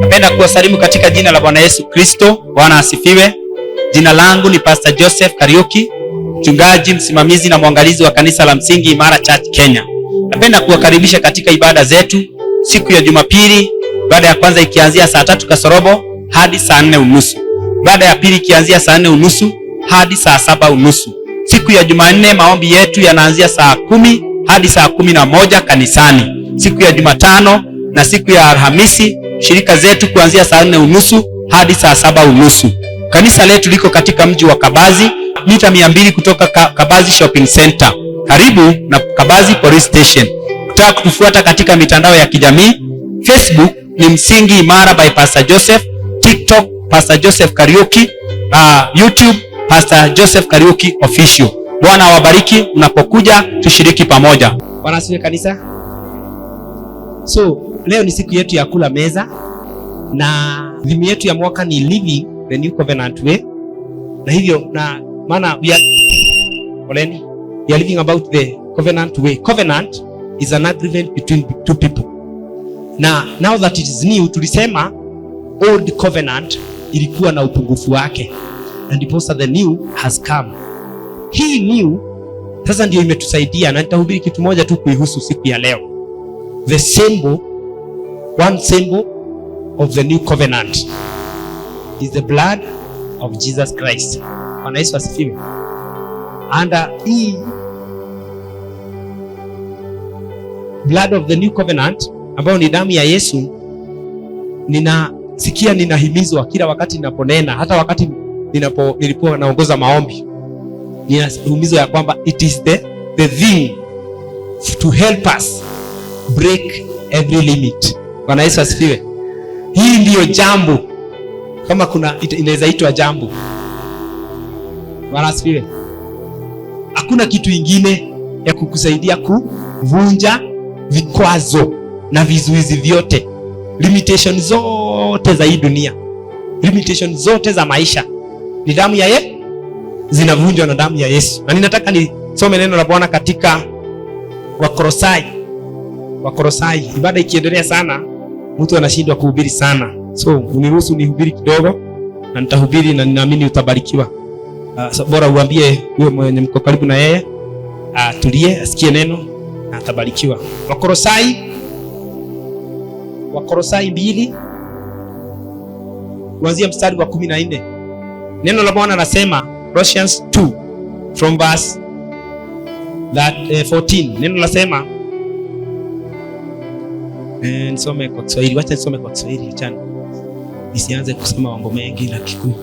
Napenda kuwasalimu katika jina la Bwana Yesu Kristo. Bwana asifiwe. Jina langu ni Pastor Joseph Kariuki, mchungaji msimamizi na mwangalizi wa kanisa la Msingi Imara Church Kenya. Napenda kuwakaribisha katika ibada zetu siku ya Jumapili, ibada ya kwanza ikianzia saa 3 kasorobo hadi saa 4:30. Ibada ya pili ikianzia saa 4:30 hadi saa 7:30. Siku ya Jumanne maombi yetu yanaanzia saa 10 hadi saa 11 kanisani. Siku ya Jumatano na siku ya Alhamisi shirika zetu kuanzia saa 4:30 hadi saa 7:30. Kanisa letu liko katika mji wa Kabazi, mita 200 kutoka Kabazi Shopping Center, karibu na Kabazi Police Station. Ukitaka kutufuata katika mitandao ya kijamii, Facebook ni Msingi Imara by Pastor Joseph, TikTok Pastor Joseph Kariuki, YouTube Pastor Joseph Kariuki Official. Bwana awabariki unapokuja tushiriki pamoja. Bwana asifiwe kanisa. So, leo ni siku yetu ya kula meza na theme yetu ya mwaka ni Living the New Covenant Way. Na hivyo na maana we are living about the covenant way. Covenant is an agreement between two people. Now that it is new, tulisema old covenant ilikuwa na upungufu wake, and ndipo the new has come. Hii new sasa ndio imetusaidia, na nitahubiri kitu moja tu kuihusu siku ya leo. The symbol, one symbol of the new covenant is the blood of Jesus Christ. Bwana Yesu asifiwe. And hii blood of the new covenant ambayo ni damu ya Yesu, ninasikia ninahimizwa kila wakati ninaponena, hata wakati nilipokuwa naongoza maombi, ninahimizwa ya kwamba it is the thing to help us break every limit. Bwana Yesu asifiwe. Hii ndiyo jambo, kama kuna inaweza itwa jambo. Bwana asifiwe. Hakuna kitu ingine ya kukusaidia kuvunja vikwazo na vizuizi vyote, limitation zote za hii dunia, limitation zote za maisha, ni damu ya Yesu, zinavunjwa na damu ya Yesu. Na ninataka nisome neno la Bwana katika Wakolosai. Ibada ikiendelea sana, mtu anashindwa kuhubiri sana. So, uniruhusu nihubiri kidogo, na nitahubiri na ninaamini utabarikiwa. So, bora uambie huyo mwenye mko karibu na yeye, tulie, asikie neno na atabarikiwa. Wakolosai 2 kuanzia mstari wa 14. Neno la Bwana nasema, Colossians 2 from verse 14. Neno nasema, nisome kwa Kiswahili. Wacha nisome kwa Kiswahili chana, nisianze kusema mambo mengi la Kikuyu.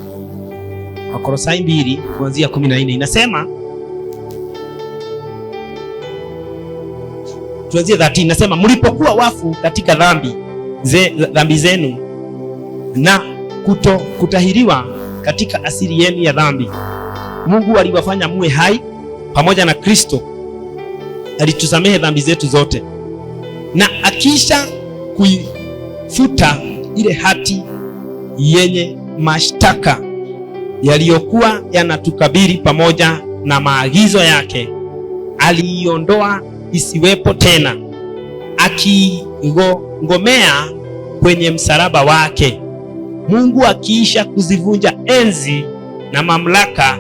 Wakolosai 2 kuanzia 14 inasema, tuanzie 13. Inasema, mlipokuwa wafu katika dhambi zenu na kutahiriwa katika asili yenu ya dhambi, Mungu aliwafanya muwe hai pamoja na Kristo. Alitusamehe dhambi zetu zote, na akisha kuifuta ile hati yenye mashtaka yaliyokuwa yanatukabili pamoja na maagizo yake, aliiondoa isiwepo tena, akigomea kwenye msalaba wake. Mungu akiisha kuzivunja enzi na mamlaka,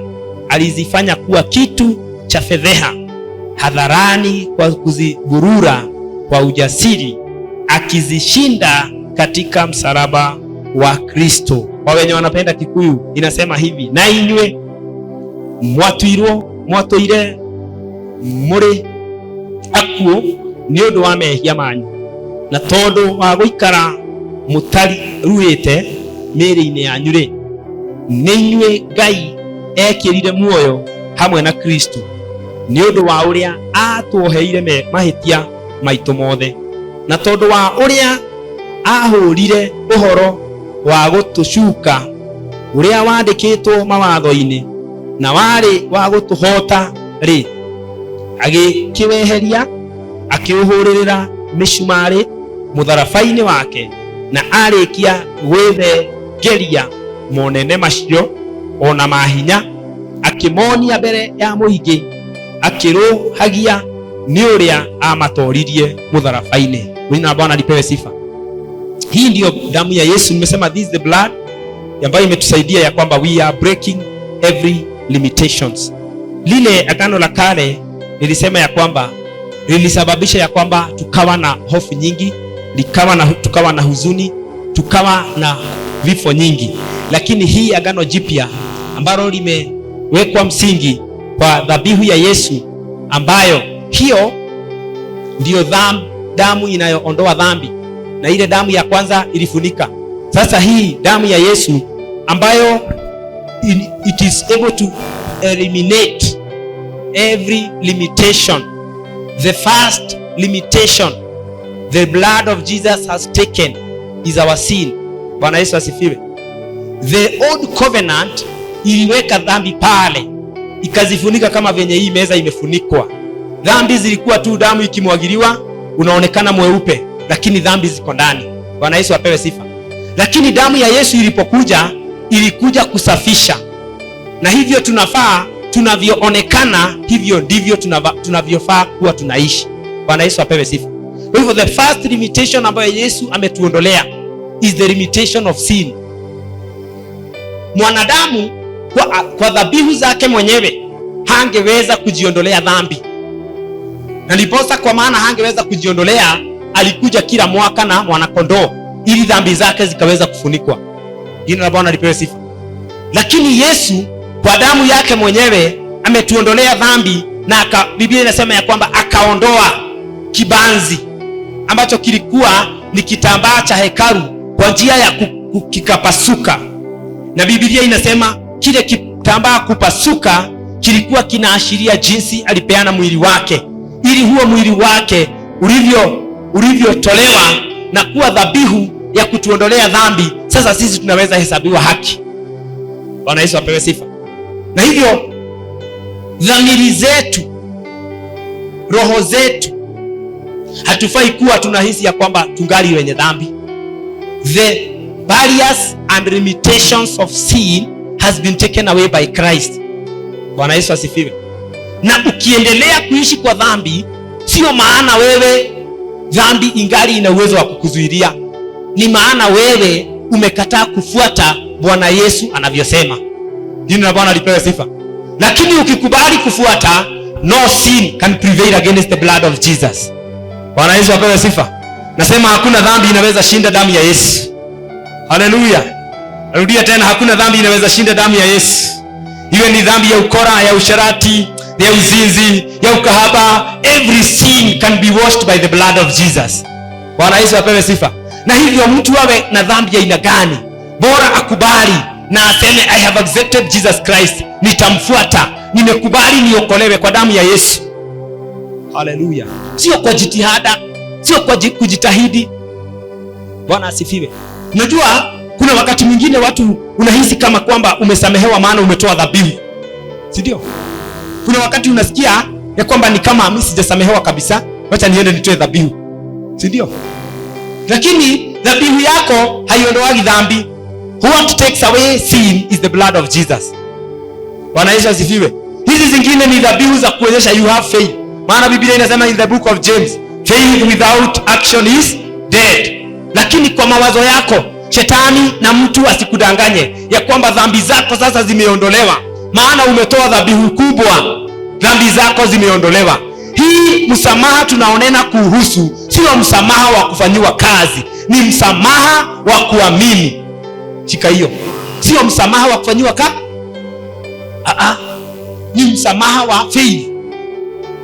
alizifanya kuwa kitu cha fedheha hadharani kwa kuziburura kwa ujasiri, akizishinda katika msalaba wa Kristo. Kwa wenye wanapenda Kikuyu inasema hivi, na inywe mwatũire mũrĩ akuo nĩ ũndũ wa mehia manyu, na tondũ wa gũikara mũtaruĩte mĩĩrĩ-inĩ yanyu rĩ, nĩ inyuĩ Ngai ekĩrire muoyo hamwe na Kristo nĩ ũndũ wa ũrĩa atũheire mahĩtia maitũ mothe, na tondũ wa ũrĩa ahũrire ũhoro wa gũtũcuka ũrĩa wandĩkĩtwo mawatho-inĩ na warĩ wa gũtũhota rĩ, agĩkĩweheria akĩũhũrĩrĩra mĩcumarĩ mũtharaba-inĩ wake, na arĩkia gwĩthengeria monene macio ona mahinya, akĩmonia mbere ya mũingĩ, akĩrũhagia nĩ ũrĩa amatoririe mũtharaba-inĩ. Jina la Bwana lipewe sifa. Hii ndiyo damu ya Yesu. Nimesema this is the blood ambayo imetusaidia ya kwamba we are breaking every limitations. Lile agano la kale nilisema ya kwamba lilisababisha ya kwamba tukawa na hofu nyingi, tukawa na huzuni, tukawa na vifo nyingi. Lakini hii agano jipya ambalo limewekwa msingi kwa dhabihu ya Yesu, ambayo hiyo ndiyo damu inayoondoa dhambi, na ile damu ya kwanza ilifunika. Sasa hii damu ya Yesu ambayo it is able to eliminate every limitation. The first limitation the blood of Jesus has taken is our sin. Bwana Yesu asifiwe. The old covenant iliweka dhambi pale, ikazifunika kama venye hii meza imefunikwa. Dhambi zilikuwa tu damu ikimwagiliwa unaonekana mweupe, lakini dhambi ziko ndani. Bwana Yesu apewe sifa. Lakini damu ya Yesu ilipokuja, ilikuja kusafisha. Na hivyo tunavyoonekana, hivyo ndivyo tunavyofaa kuwa tunaishi. Bwana Yesu apewe sifa. Kwa hivyo the first limitation ambayo Yesu ametuondolea is the limitation of sin. Mwanadamu kwa dhabihu zake mwenyewe hangeweza kujiondolea dhambi. Na ndiposa kwa maana hangeweza kujiondolea, alikuja kila mwaka na mwanakondoo ili dhambi zake zikaweza kufunikwa. Jina la Bwana lipewe sifa. Lakini Yesu kwa damu yake mwenyewe ametuondolea dhambi, na Biblia inasema ya kwamba akaondoa kibanzi ambacho kilikuwa ni kitambaa cha hekalu kwa njia ya kikapasuka. Na Biblia inasema kile kitambaa kupasuka kilikuwa kinaashiria jinsi alipeana mwili wake, ili huo mwili wake ulivyotolewa na kuwa dhabihu ya kutuondolea dhambi, sasa sisi tunaweza hesabiwa haki. Bwana Yesu apewe sifa. Na hivyo dhamiri zetu, roho zetu, hatufai kuwa tunahisi ya kwamba tungali wenye dhambi. The barriers and limitations of sin has been taken away by Christ. Bwana Yesu asifiwe. Na ukiendelea kuishi kwa dhambi, sio maana wewe dhambi ingali ina uwezo wa kukuzuilia. Ni maana wewe umekataa kufuata Bwana Yesu anavyosema. Jina la Bwana lipewe sifa. Lakini ukikubali kufuata, no sin can prevail against the blood of Jesus. Bwana Yesu apewe sifa. Nasema hakuna dhambi inaweza shinda damu ya Yesu. Haleluya. Narudia tena, hakuna dhambi inaweza shinda damu ya Yesu. Iwe ni dhambi ya ukora, ya usharati, ya uzinzi, ya ukahaba, every sin can be washed by the blood of Jesus. Bwana Yesu apewe sifa. Na hivyo mtu awe na dhambi ya aina gani, bora akubali na aseme I have accepted Jesus Christ, nitamfuata, nimekubali niokolewe kwa damu ya Yesu. Haleluya. Sio kwa jitihada, sio kwa kujitahidi. Bwana asifiwe. Unajua kuna wakati mwingine watu unahisi kama kwamba umesamehewa maana umetoa dhabihu. Si ndio? Kuna wakati unasikia ya kwamba ni kama mimi sijasamehewa kabisa, acha niende nitoe dhabihu. Si ndio? Lakini dhabihu yako haiondoagi dhambi. What takes away sin is the blood of Jesus. Bwana Yesu asifiwe. Hizi zingine ni dhabihu za kuonyesha you have faith. Maana Biblia inasema in the book of James, faith without action is dead. Lakini kwa mawazo yako, shetani na mtu asikudanganye ya kwamba dhambi zako sasa zimeondolewa. Maana umetoa dhabihu kubwa, dhambi zako zimeondolewa. Hii msamaha tunaonena kuhusu sio msamaha wa kufanyiwa kazi, ni msamaha wa kuamini. Shika hiyo. Sio msamaha wa kufanyiwa kazi. Ni msamaha wa faith.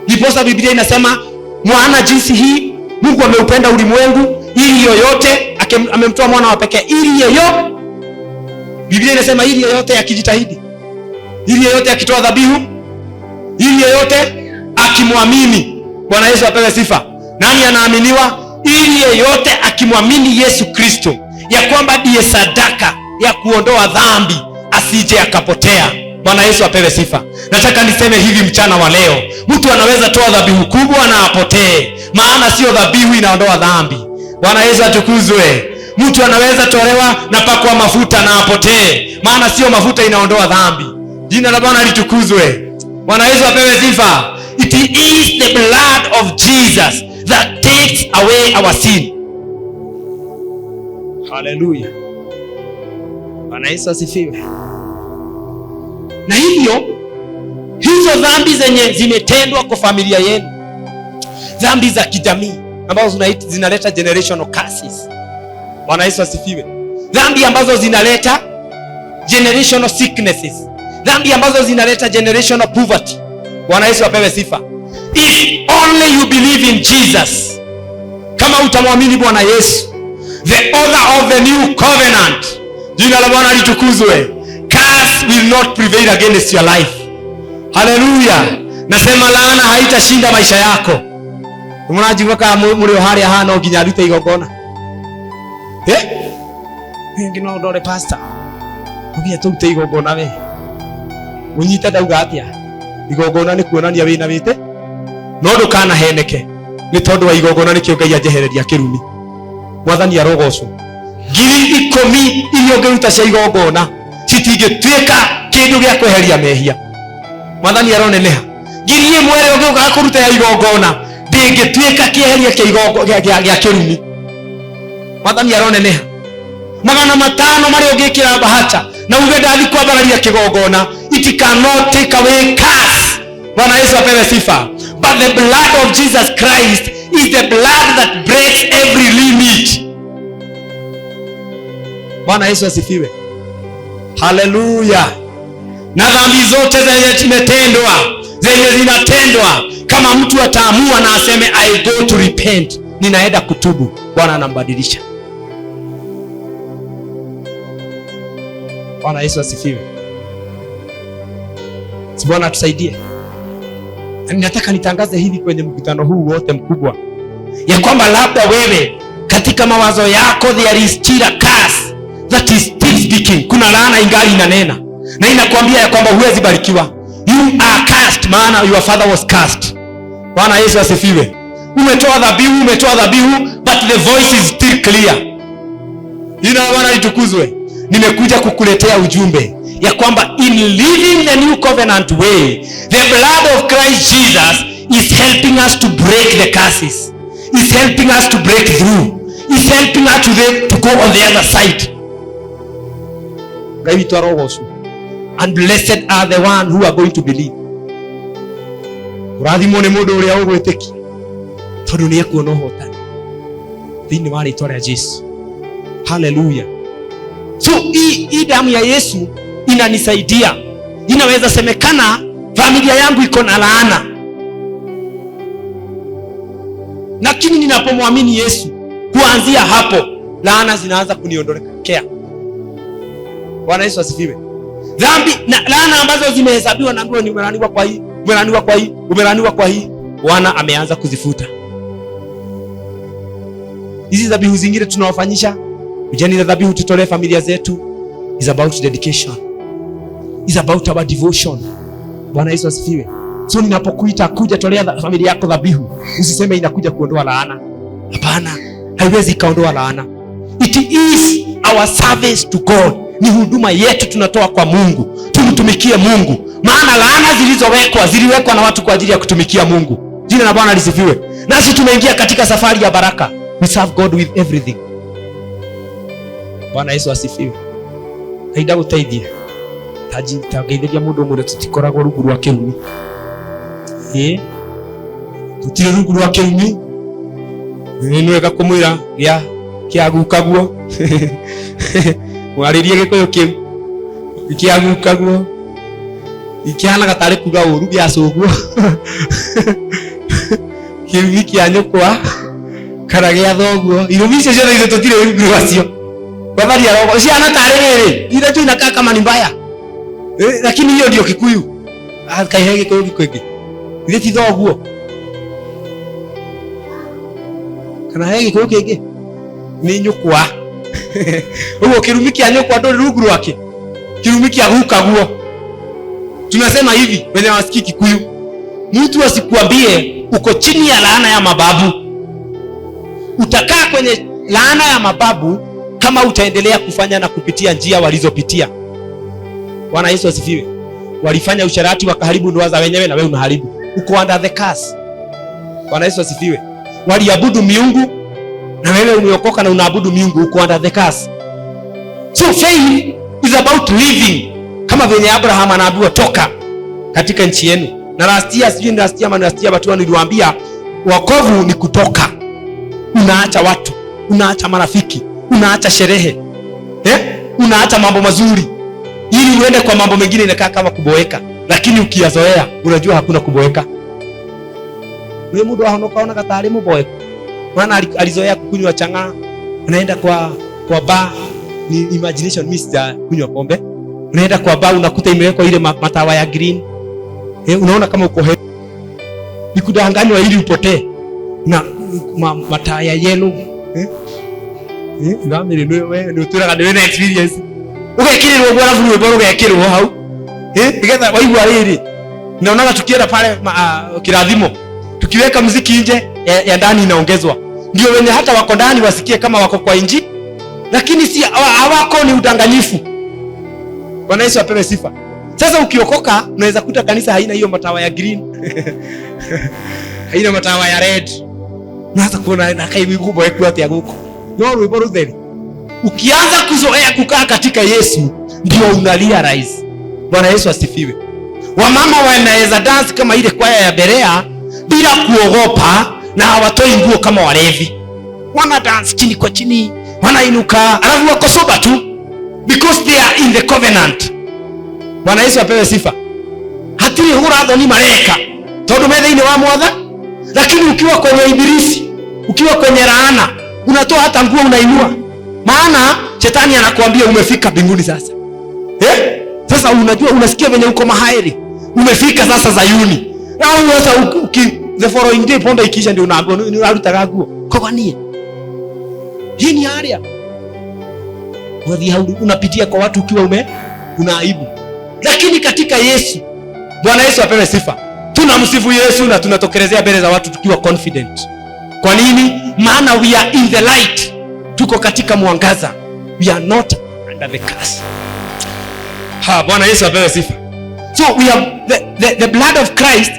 Ndiposa Biblia inasema mwana jinsi hii Mungu ameupenda ulimwengu ili yoyote amemtoa mwana wa pekee ili yoyote. Biblia inasema ili yoyote akijitahidi, ili yoyote akitoa dhabihu, ili yoyote akimwamini. Bwana Yesu apewe sifa. Nani anaaminiwa? Ili yoyote akimwamini Yesu Kristo ya kwamba ndiye sadaka ya kuondoa dhambi, asije akapotea. Bwana Yesu apewe sifa. Nataka niseme hivi mchana wa leo, mtu anaweza toa dhabihu kubwa na apotee, maana sio dhabihu inaondoa dhambi. Bwana Yesu atukuzwe. Mtu anaweza tolewa na pakwa mafuta na apotee, maana sio mafuta inaondoa dhambi. Jina la Bwana litukuzwe. Bwana Yesu apewe sifa. It is the blood of Jesus that takes away our sin. Haleluya. Bwana Yesu asifiwe. Na hivyo hizo dhambi zenye zimetendwa kwa familia yenu, dhambi za kijamii ambazo zinaleta generational curses. Bwana Yesu asifiwe. Dhambi ambazo zinaleta generational sicknesses, dhambi ambazo zinaleta generational poverty. Bwana Yesu apewe sifa. If only you believe in Jesus, kama utamwamini Bwana Yesu, the author of the new covenant, jina la Bwana litukuzwe, curse will not prevail against your life. Hallelujah. Nasema laana haitashinda maisha yako. Mnajiwa kama muri hali hana nginya rute igongona. Ngino ndore pastor. Ugia tute igongona we. Munyita dauga atia. Igongona ni kuonania wina wite. No ndukana heneke. Ni tondu wa igongona nikio Ngai ajehereria kirumi. Mwathani arogocwo. Ngiri 10 irio ngeruta cia igongona citingĩtuĩka kĩndũ gĩa kweheria mehia. Mwathani aroneneha. Ngiri 1 ĩrĩa ũngĩũka kũruta ya igongona ndĩngĩtuĩka kĩeheria gĩa kĩrumi. Mwathani aroneneha. 500 marĩa ũngĩkĩra bahata na uge ndathi kwambararia kĩgongona, it cannot take away curse. Bwana Yesu apewe sifa. But the blood of Jesus Christ is the blood that breaks every limit. Bwana Yesu asifiwe. Haleluya. Na dhambi zote zenye zimetendwa, zenye zinatendwa, kama mtu ataamua na aseme I go to repent, ninaenda kutubu, Bwana anambadilisha. Bwana Yesu asifiwe. Si Bwana tusaidie. Ninataka nitangaze hivi kwenye mkutano huu wote mkubwa, ya kwamba labda wewe katika mawazo yako there is still a curse that is still speaking. Kuna laana ingali inanena na inakwambia ya kwamba huwezi barikiwa. You are cursed, maana your father was cursed. Bwana Yesu asifiwe. Umetoa dhabihu, but the voice is still clear. Jina la Bwana litukuzwe. Nimekuja kukuletea ujumbe ya kwamba in living the new covenant way, the blood of Christ Jesus is helping us to break the curses. Is helping us to break through. Is helping us to go on the other side. And blessed are the one who are going to believe. Urathimo ni mundu uria ugwitikia tondu ni ekuona uhotani thini wa ritwa ria Jesu. Hallelujah. So hii damu ya Yesu inanisaidia. Inaweza semekana familia yangu iko na laana, lakini ninapomwamini Yesu, kuanzia hapo laana zinaanza kuniondokea. Bwana Yesu asifiwe. Dhambi na laana ambazo zimehesabiwa na Mungu, umelaniwa kwa hii, Bwana ameanza kuzifuta. Hizi dhabihu zingine tunawafanyisha, ujani na dhabihu tutolee familia zetu, is about dedication. Is about our devotion. Bwana Yesu asifiwe. So ninapokuita kuja tolea familia yako dhabihu, usiseme inakuja kuondoa laana. Hapana, haiwezi kaondoa laana. It is our service to God. Ni huduma yetu tunatoa kwa Mungu. Tumtumikie Mungu. Maana laana ziliwekwa na watu kwa ajili ya kutumikia Mungu. Jina la Bwana lisifiwe. Nasi tumeingia katika safari ya baraka. We serve God with everything. Bwana Yesu asifiwe. Haida gutaithia. Tageithia mundu umwe tutikoragwo rungu rwa kirumi. Tutire rungu rwa kirumi. Ni wega kumwira kiagukaguo. Mwaririe gikoyo kiu. Kiagukaguo. Ikiana gatari kuga uru giacuguo. Kirumi kianyukwa. Kara gia thoguo. Irumi icio ciothe ithu tutire rungu rwacio. Babari arogo. Ciana tarere. Ile tu inakaa kama ni mbaya. Lakini hiyo ndio Kikuyu. Akaihege kwa Gikuyu. Ile ti thoguo. Kana hege kwa kege. Ni nyukwa. Huo kirumi kia nyukwa ndo rungu rwake. Kirumi kia gukaguo. Tunasema hivi, wenye wasikii Kikuyu. Mtu asikuambie uko chini ya laana ya mababu. Utakaa kwenye laana ya mababu kama utaendelea kufanya na kupitia njia walizopitia. Bwana Yesu asifiwe. Walifanya usharati wakaharibu ndoa za wenyewe na wewe unaharibu. Uko under the curse. Bwana Yesu asifiwe. Waliabudu miungu na wewe umeokoka na unaabudu miungu, uko under the curse. So faith is about living kama venye Abraham anaambiwa toka katika nchi yenu. Na last year watu niliwaambia wokovu ni kutoka. Unaacha watu, unaacha marafiki, unaacha sherehe, unaacha mambo mazuri ili uende kwa mambo mengine. Inakaa kama kuboeka, lakini ukiyazoea unajua hakuna kuboeka. Wewe mtu ahonokaona katari muboeka, maana alizoea kukunywa chang'aa, anaenda kwa bar, ni imagination mister kunywa pombe. Unaenda kwa bar unakuta imewekwa ile matawa ya green, unaona kama uko happy. Nikudanganywa ili upotee na mataa ya yellow, na mimi wewe ndio uturaga ndio na experience ukekirwo bora vile bora ukekirwo hau nigetha waigua riri. Naona tukienda pale kirathimo, tukiweka muziki nje ya ndani inaongezwa, ndio wenye hata wako ndani wasikie kama wako kwa inji, lakini si hawako, ni udanganyifu. Bwana Yesu apewe sifa. Sasa ukiokoka unaweza kuta kanisa haina hiyo matawa ya green haina matawa ya red, unaanza kuona na kai mikubwa yeku ati aguko no rwimbo rutheri. Ukianza kuzoea kukaa katika Yesu ndio una realize. Bwana Yesu asifiwe. Wamama wanaweza dance kama ile kwaya ya Berea bila kuogopa, na hawatoi nguo kama walevi. Wana dance chini kwa chini, wanainuka, alafu wako soba tu because they are in the covenant. Bwana Yesu apewe sifa. Hatiri hura ni malaika todo medhaini wa mwadha, lakini ukiwa kwenye ibilisi, ukiwa kwenye laana, unatoa hata nguo unainua, maana shetani anakuambia umefika mbinguni sasa. Sasa unajua, unasikia venye uko mahali umefika sasa Zayuni, au sasa the following day ponda ikisha ndio unaambiwa unarutaga nguo kokanie. Hii ni area unapitia kwa watu ukiwa una aibu, lakini katika Yesu, Bwana Yesu apewe sifa, tunamsifu Yesu na tunatokelezea mbele za watu tukiwa confident. Kwa nini? Maana we are in the light, tuko katika mwangaza, we are not under the curse. Bwana Yesu apewe sifa. So we have the blood of Christ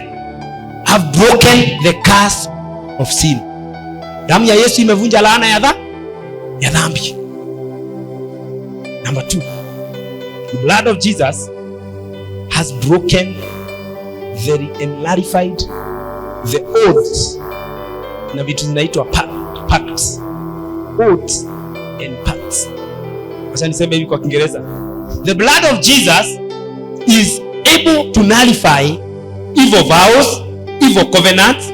have broken the curse of sin. Damu ya Yesu imevunja laana ya dhambi. Number 2, the blood of Jesus has broken and nullified the oaths na vitu zinaitwa pacts. Oaths and pacts. Acha niseme hivi kwa Kiingereza. The blood of Jesus is able to nullify evil vows, evil covenants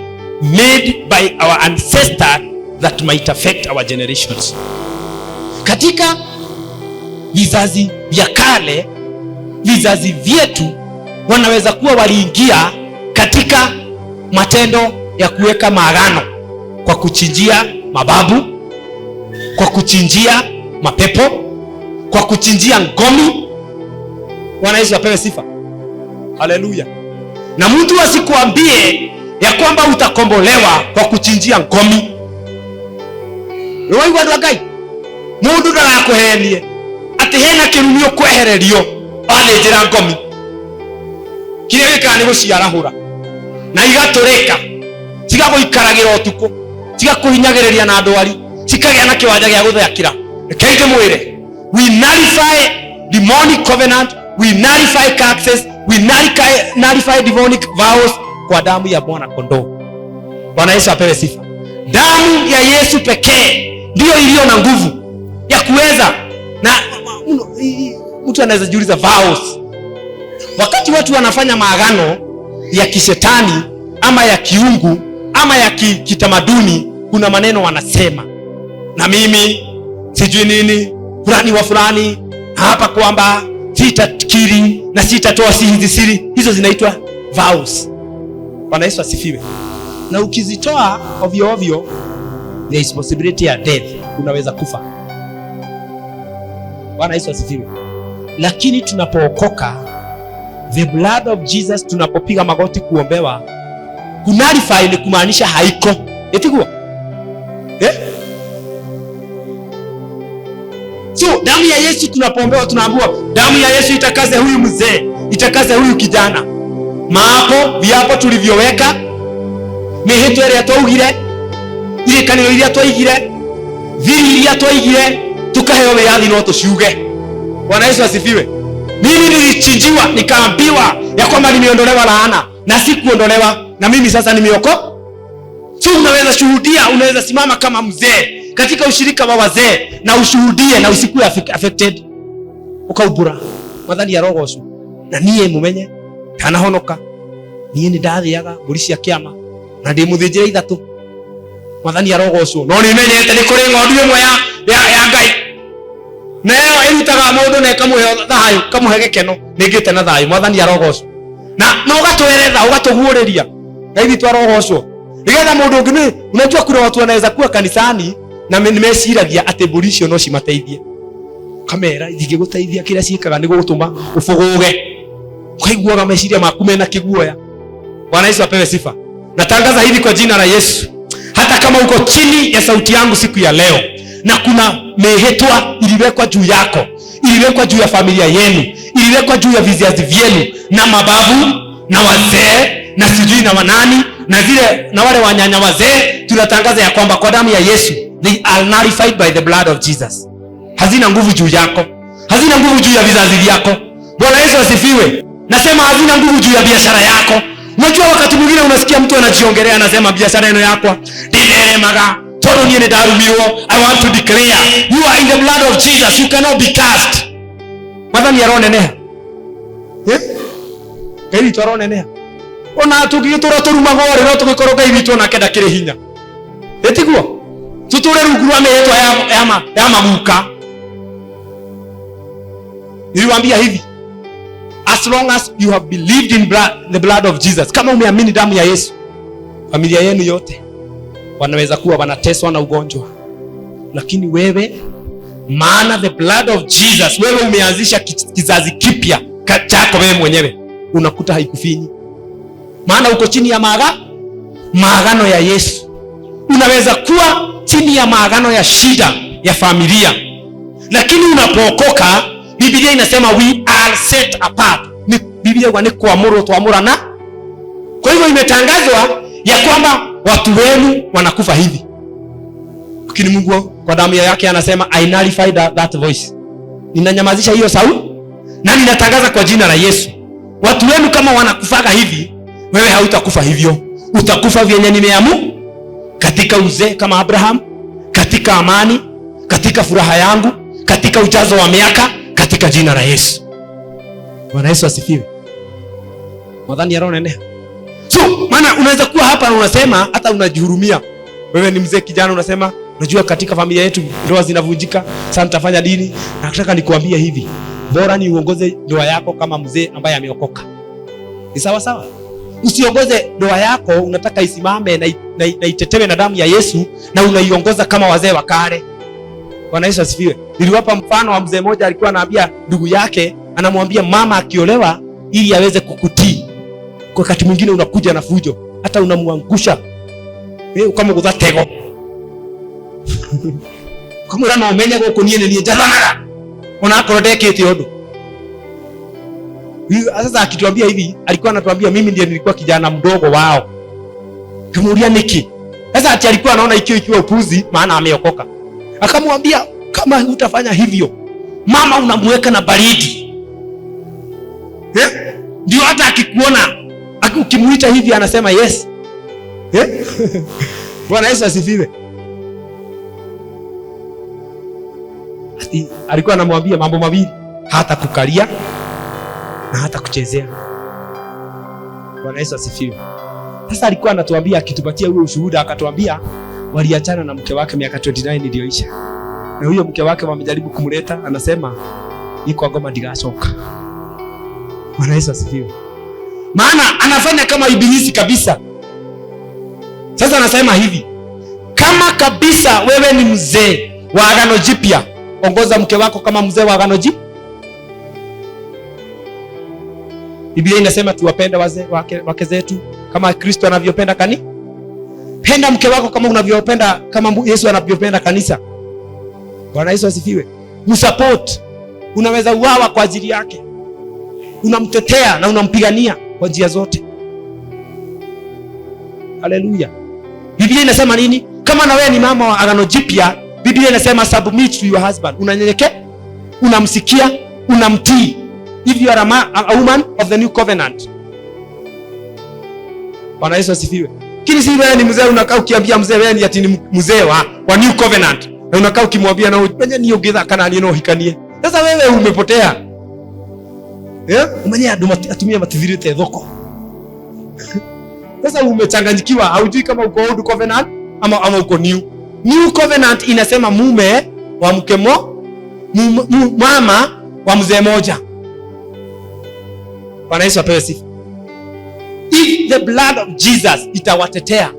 made by our ancestors that might affect our generations. Katika vizazi vya kale, vizazi vyetu wanaweza kuwa waliingia katika matendo ya kuweka maagano kwa kuchinjia mababu, kwa kuchinjia mapepo, kwa kuchinjia ngomi. Bwana Yesu apewe sifa. Haleluya. Na mtu asikuambie ya kwamba utakombolewa kwa kuchinjia ngomi. Wewe wadu agai mundu ndarakuhenie ati hena kirumio kwehererio ale njira ngomi kire wika ni guciarahura na igaturika cigaguikaragira utuku cigakuhinyagiriria na ndwari cikagia na kiwanja gia guthakira. Kaije mwire, we nullify demonic covenant, we nullify curses, we nullify demonic vows kwa damu ya Bwana kondoo. Bwana Yesu apewe sifa. Damu ya Yesu pekee ndio iliyo na nguvu ya kuweza. Na mtu anaweza jiuliza vows, wakati watu wanafanya maagano ya kishetani ama ya kiungu ama ya kitamaduni, kuna maneno wanasema, na mimi sijui nini fulani wa fulani hapa kwamba sitakiri na sitatoa siri. Hizo zinaitwa vows. Bwana Yesu asifiwe. Na ukizitoa ovyo ovyo, there is possibility ya death, unaweza kufa. Bwana Yesu asifiwe. Lakini tunapookoka, the blood of Jesus, tunapopiga magoti kuombewa, kunalify ni kumaanisha haiko. Etikuwa so damu ya Yesu tunapoombewa, tunaambiwa damu ya Yesu itakaze huyu mzee, itakaze huyu kijana. Maapo viapo tulivyoweka, mihito ile twaugire, ile kanilo ile twaigire, Viria twaigire tukaheo wĩyathi no tuciuge. Bwana Yesu asifiwe. Mimi nilichinjiwa nikaambiwa ya kwamba nimeondolewa laana na sikuondolewa, na mimi sasa nimeokoka. So unaweza shuhudia, unaweza simama kama mzee katika ushirika wa wazee na ushuhudie na usikuwe affected. Ukaubura mathani ya roho ucio na niye mumenye kana honoka niye ni ndathiaga mburi cia kiama na ndi muthinjira ithatu. Mathani ya roho ucio no nimenyete ni kuri ng'ondu imwe ya Ngai nayo irutaga mundu na ikamuhe thayu, kamuhe gikeno, ningite na thayu. Mathani ya roho ucio na no gatweretha ugatuguuriria Ngai witu roho ucio nigetha mundu ungi. Unajua kuna watu wanaweza kuwa kanisani na nimeciragia ati mburi icio no cimateithie, kamera ingiguteithia kira ciikaga ni gutuma ufuguge, ukaiguaga meciria maku mena kiguoya. Bwana Yesu apewe sifa. Natangaza hivi kwa jina la Yesu, hata kama uko chini ya sauti yangu siku ya leo na kuna mehetwa iliwekwa juu yako, iliwekwa juu ya familia yenu, iliwekwa juu ya vizazi vyenu na mababu na wazee na sijui na wanani na zile na wale wanyanya wazee, tunatangaza ya kwamba kwa damu ya Yesu they are nullified by the blood of Jesus. Hazina nguvu juu yako, hazina nguvu juu ya vizazi vyako. Bwana Yesu asifiwe. Nasema hazina nguvu juu ya biashara yako. Unajua wakati mwingine unasikia mtu anajiongelea anasema biashara yenu yako ndineremaga todo niene darumiwo. I want to declare you are in the blood of Jesus, you cannot be cast. Madhani yarone neha Ngai twarone neha ona tugitura turumagore no tugikoroga ibitu na kenda kire hinya etiguo tuture rugurwa mehetwa ya maguka. Niliwaambia hivi, as long as you have believed in the blood of Jesus, kama umeamini damu ya Yesu, familia yenu yote wanaweza kuwa wanateswa na ugonjwa, lakini wewe, maana the blood of Jesus, wewe umeanzisha kizazi kipya chako wewe mwenyewe, unakuta haikufinyi, maana uko chini ya maagano ya Yesu. Unaweza kuwa chini ya maagano ya shida ya familia, lakini unapookoka, Biblia inasema we are set apart. Ni Biblia ni kuamuru tuamurana. Kwa hivyo imetangazwa ya kwamba watu wenu wanakufa hivi, lakini Mungu kwa damu yake anasema I nullify that voice. Ninanyamazisha hiyo sauti na ninatangaza kwa jina la Yesu, watu wenu kama wanakufaga hivi, wewe hautakufa hivyo. Utakufa vyenye nimeamuru, katika uzee kama Abraham, katika amani, katika furaha yangu, katika ujazo wa miaka, katika jina la Yesu. Bwana Yesu asifiwe. Mwadhani ya roho nene. So, maana unaweza kuwa hapa na unasema, hata unajihurumia. Wewe ni mzee kijana unasema, unajua katika familia yetu ndoa zinavunjika, sasa nitafanya nini? Nataka nikuambia hivi, bora ni uongoze ndoa yako kama mzee ambaye ameokoka. Ni sawa sawa? Usiongoze ndoa yako unataka isimame na itetewe na damu ya Yesu na unaiongoza kama wazee wa kale. Bwana Yesu asifiwe. Niliwapa mfano wa mzee mmoja alikuwa anaambia ndugu yake, anamwambia mama akiolewa ili aweze kukutii. Kwa wakati mwingine unakuja na fujo, hata unamwangusha. Kama kudhatego. Kama rana umenya goko niene ni jazanaga. Unakorodeketi odo. Sasa akituambia hivi, alikuwa anatuambia mimi ndiye nilikuwa kijana mdogo wao. Kamuulia niki. Sasa ati alikuwa anaona ikiwa upuzi maana ameokoka. Akamwambia kama utafanya hivyo, mama unamweka na baridi. Ndio hata akikuona, ukimuita hivi anasema yes. Bwana Yesu asifiwe. Ati alikuwa anamwambia mambo mawili, hata kukalia na hata kuchezea. Bwana Yesu asifiwe. Sasa alikuwa anatuambia, akitupatia huo ushuhuda, akatuambia waliachana na mke wake miaka 29 iliyoisha. Na huyo mke wake wamejaribu kumleta, anasema niko ngoma ndigachoka. Bwana Yesu asifiwe. Maana anafanya kama ibilisi kabisa. Sasa anasema hivi, kama kabisa wewe ni mzee wa agano jipya, ongoza mke wako kama mzee wa agano jipya. Biblia inasema tuwapende wazee wake zetu kama Kristo anavyopenda kanisa. Penda mke wako kama unavyopenda, kama Yesu anavyopenda kanisa. Bwana Yesu asifiwe. Msupport. Unaweza uawa kwa ajili yake. Unamtetea na unampigania kwa njia zote. Haleluya. Biblia inasema nini? Kama na wewe ni mama wa agano jipya, Biblia inasema submit to your husband. Unanyenyekea, unamsikia, unamtii. If you are a woman of the new covenant. Bwana Yesu asifiwe. Kile si wewe ni mzee unakaa ukiambia mzee wewe ni ati ni mzee wa new covenant. Na unakaa ukimwambia na wewe ni ongeza kana ni no hikanie. Sasa wewe umepotea. Umenya ndo atumia matithirite thoko. Sasa umechanganyikiwa, haujui kama uko old covenant ama uko new. New covenant inasema mume wa mke mama wa mzee moja. Bwana Yesu apewe sifa. If the blood of Jesus itawatetea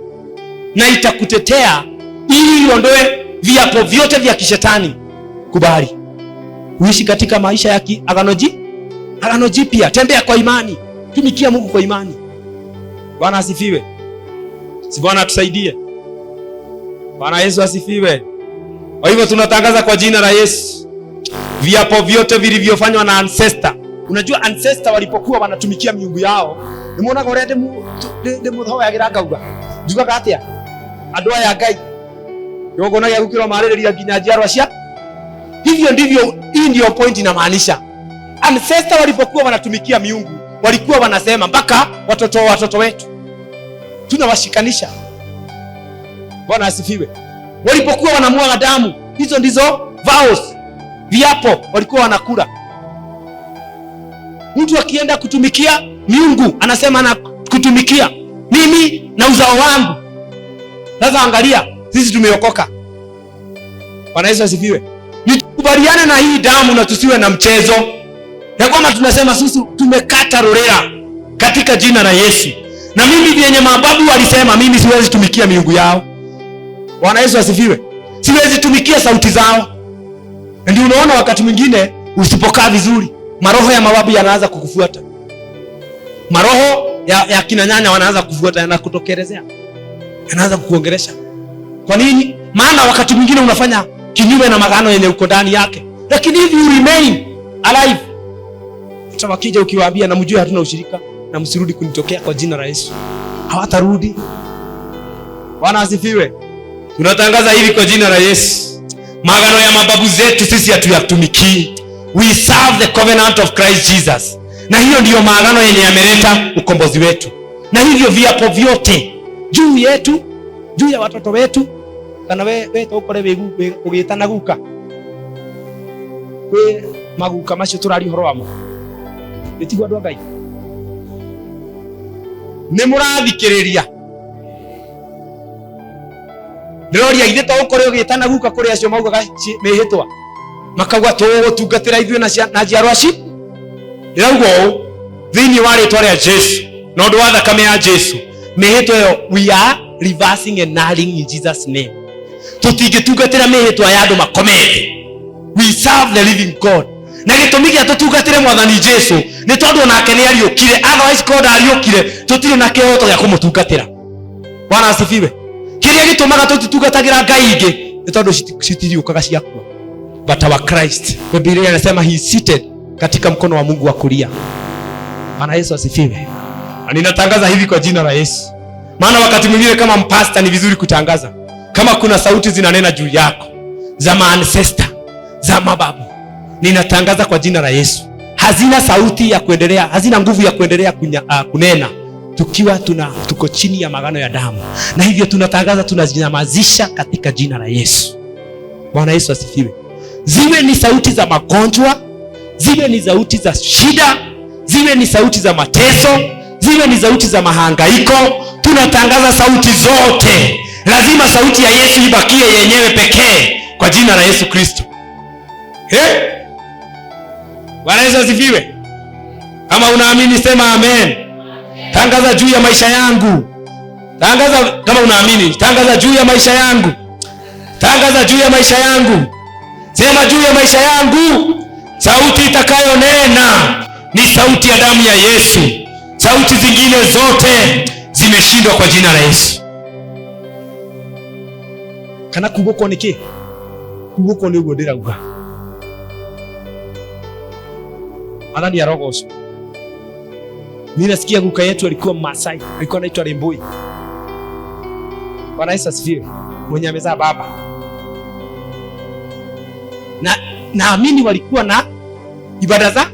na itakutetea ili uondoe viapo vyote vya kishetani, kubali uishi katika maisha ya agano jipya. Tembea kwa imani, tumikia Mungu kwa imani. Bwana asifiwe. Si Bwana atusaidie. Bwana Yesu asifiwe. Kwa hivyo tunatangaza kwa jina la Yesu viapo vyote vilivyofanywa na ancestor. Unajua ancestor walipokuwa wanatumikia miungu yao, nimeona gore demo thao ya giranga uga juga gatia andwa ya Ngai yogo na ya gukiro marĩrĩria nginya njiarwa cia. Hivyo ndivyo, hii ndio point inamaanisha. Ancestor walipokuwa wanatumikia miungu walikuwa wanasema mpaka watoto wetu tunawashikanisha. Bwana asifiwe. Walipokuwa wanamwaga damu, hizo ndizo vows, viapo walikuwa wanakula. Mtu akienda kutumikia miungu anasema na kutumikia mimi na uzao wangu. Sasa angalia, sisi tumeokoka. Bwana Yesu asifiwe. Nikubaliane na hii damu na tusiwe na mchezo. Ya kwamba tunasema sisi tumekata rorera katika jina la Yesu. Na mimi vyenye mababu walisema mimi siwezi tumikia miungu yao. Bwana Yesu asifiwe. Siwezi tumikia sauti zao. Ndio unaona wakati mwingine usipokaa vizuri, maroho ya mababu yanaanza kukufuata. Maroho ya kina nyanya wanaanza kufuata, yanakutokelezea. Yanaanza kukuongelesha. Kwa nini? Maana wakati mwingine unafanya kinyume na magano yenye uko ndani yake. Lakini if you remain alive, utawakija ukiwaambia na mjue hatuna ushirika na msirudi kunitokea kwa jina la Yesu, hawatarudi. Bwana asifiwe. Tunatangaza hivi kwa jina la Yesu. Magano ya mababu zetu sisi hatuyatumiki. We serve the covenant of Christ Jesus. Na hiyo ndiyo maagano yenye yameleta ukombozi wetu. Na hivyo viapo vyote juu yetu, juu ya watoto wetu, kana wewe ukore wegu ugitana guka. We maguka macio turari horo wamo. Bitigwa ndo Ngai. Ni murathikiriria. Ndiroria ithe to ukore ugitana guka kuri acio maugaga mehitwa. Makauga tugutungatira ithuĩ na njiarwa ci. Ndirauga ũũ thĩinĩ wa rĩtwa rĩa Jesu na ũndũ wa thakame ya Jesu, mĩhĩtwa ĩyo we are reversing and nulling in Jesus name. Tũtingĩtungatĩra mĩhĩtwa ya andũ makomete. We serve the living God. Na gĩtũmi gĩa tũtungatĩre Mwathani Jesu nĩ tondũ onake nĩ ariũkire. Otherwise God ariũkire tũtirĩ na kĩhooto gĩa kũmũtungatĩra. Bwana asifiwe. Kĩrĩa gĩtũmaga tũtitungatagĩra ngai ingĩ nĩ tondũ citiriũkaga ciakua. But our Christ, Biblia inasema he is seated katika mkono wa Mungu wa kulia. Bwana Yesu asifiwe. Na ninatangaza hivi kwa jina la Yesu. Maana wakati mwingine kama mpasta ni vizuri kutangaza. Kama kuna sauti zinanena juu yako, za ancestor, za mababu, ninatangaza kwa jina la Yesu. Hazina sauti ya kuendelea, hazina nguvu ya kuendelea kunena tukiwa tuko chini ya magano ya damu. Na hivyo tunatangaza, tunazinyamazisha katika jina la Yesu. Bwana Yesu asifiwe. Ziwe ni sauti za magonjwa, ziwe ni sauti za shida, ziwe ni sauti za mateso, ziwe ni sauti za mahangaiko, tunatangaza sauti zote. Lazima sauti ya Yesu ibakie yenyewe pekee kwa jina la Yesu Kristo. Bwana Yesu asifiwe. Kama unaamini sema amen. Tangaza juu ya maisha yangu. Tangaza kama unaamini, tangaza juu ya maisha yangu. Tangaza juu ya maisha yangu. Sema juu ya maisha yangu, sauti itakayonena ni sauti ya damu ya Yesu. Sauti zingine zote zimeshindwa kwa jina la Yesu. Kana kuboko niki? Kuboko ni ugo ndirauga. Adani ya rogoso. Ninasikia guka yetu alikuwa Masai, alikuwa anaitwa Remboi. Bwana Yesu asifiwe. Mwenye amezaa baba. naamini walikuwa na ibada za,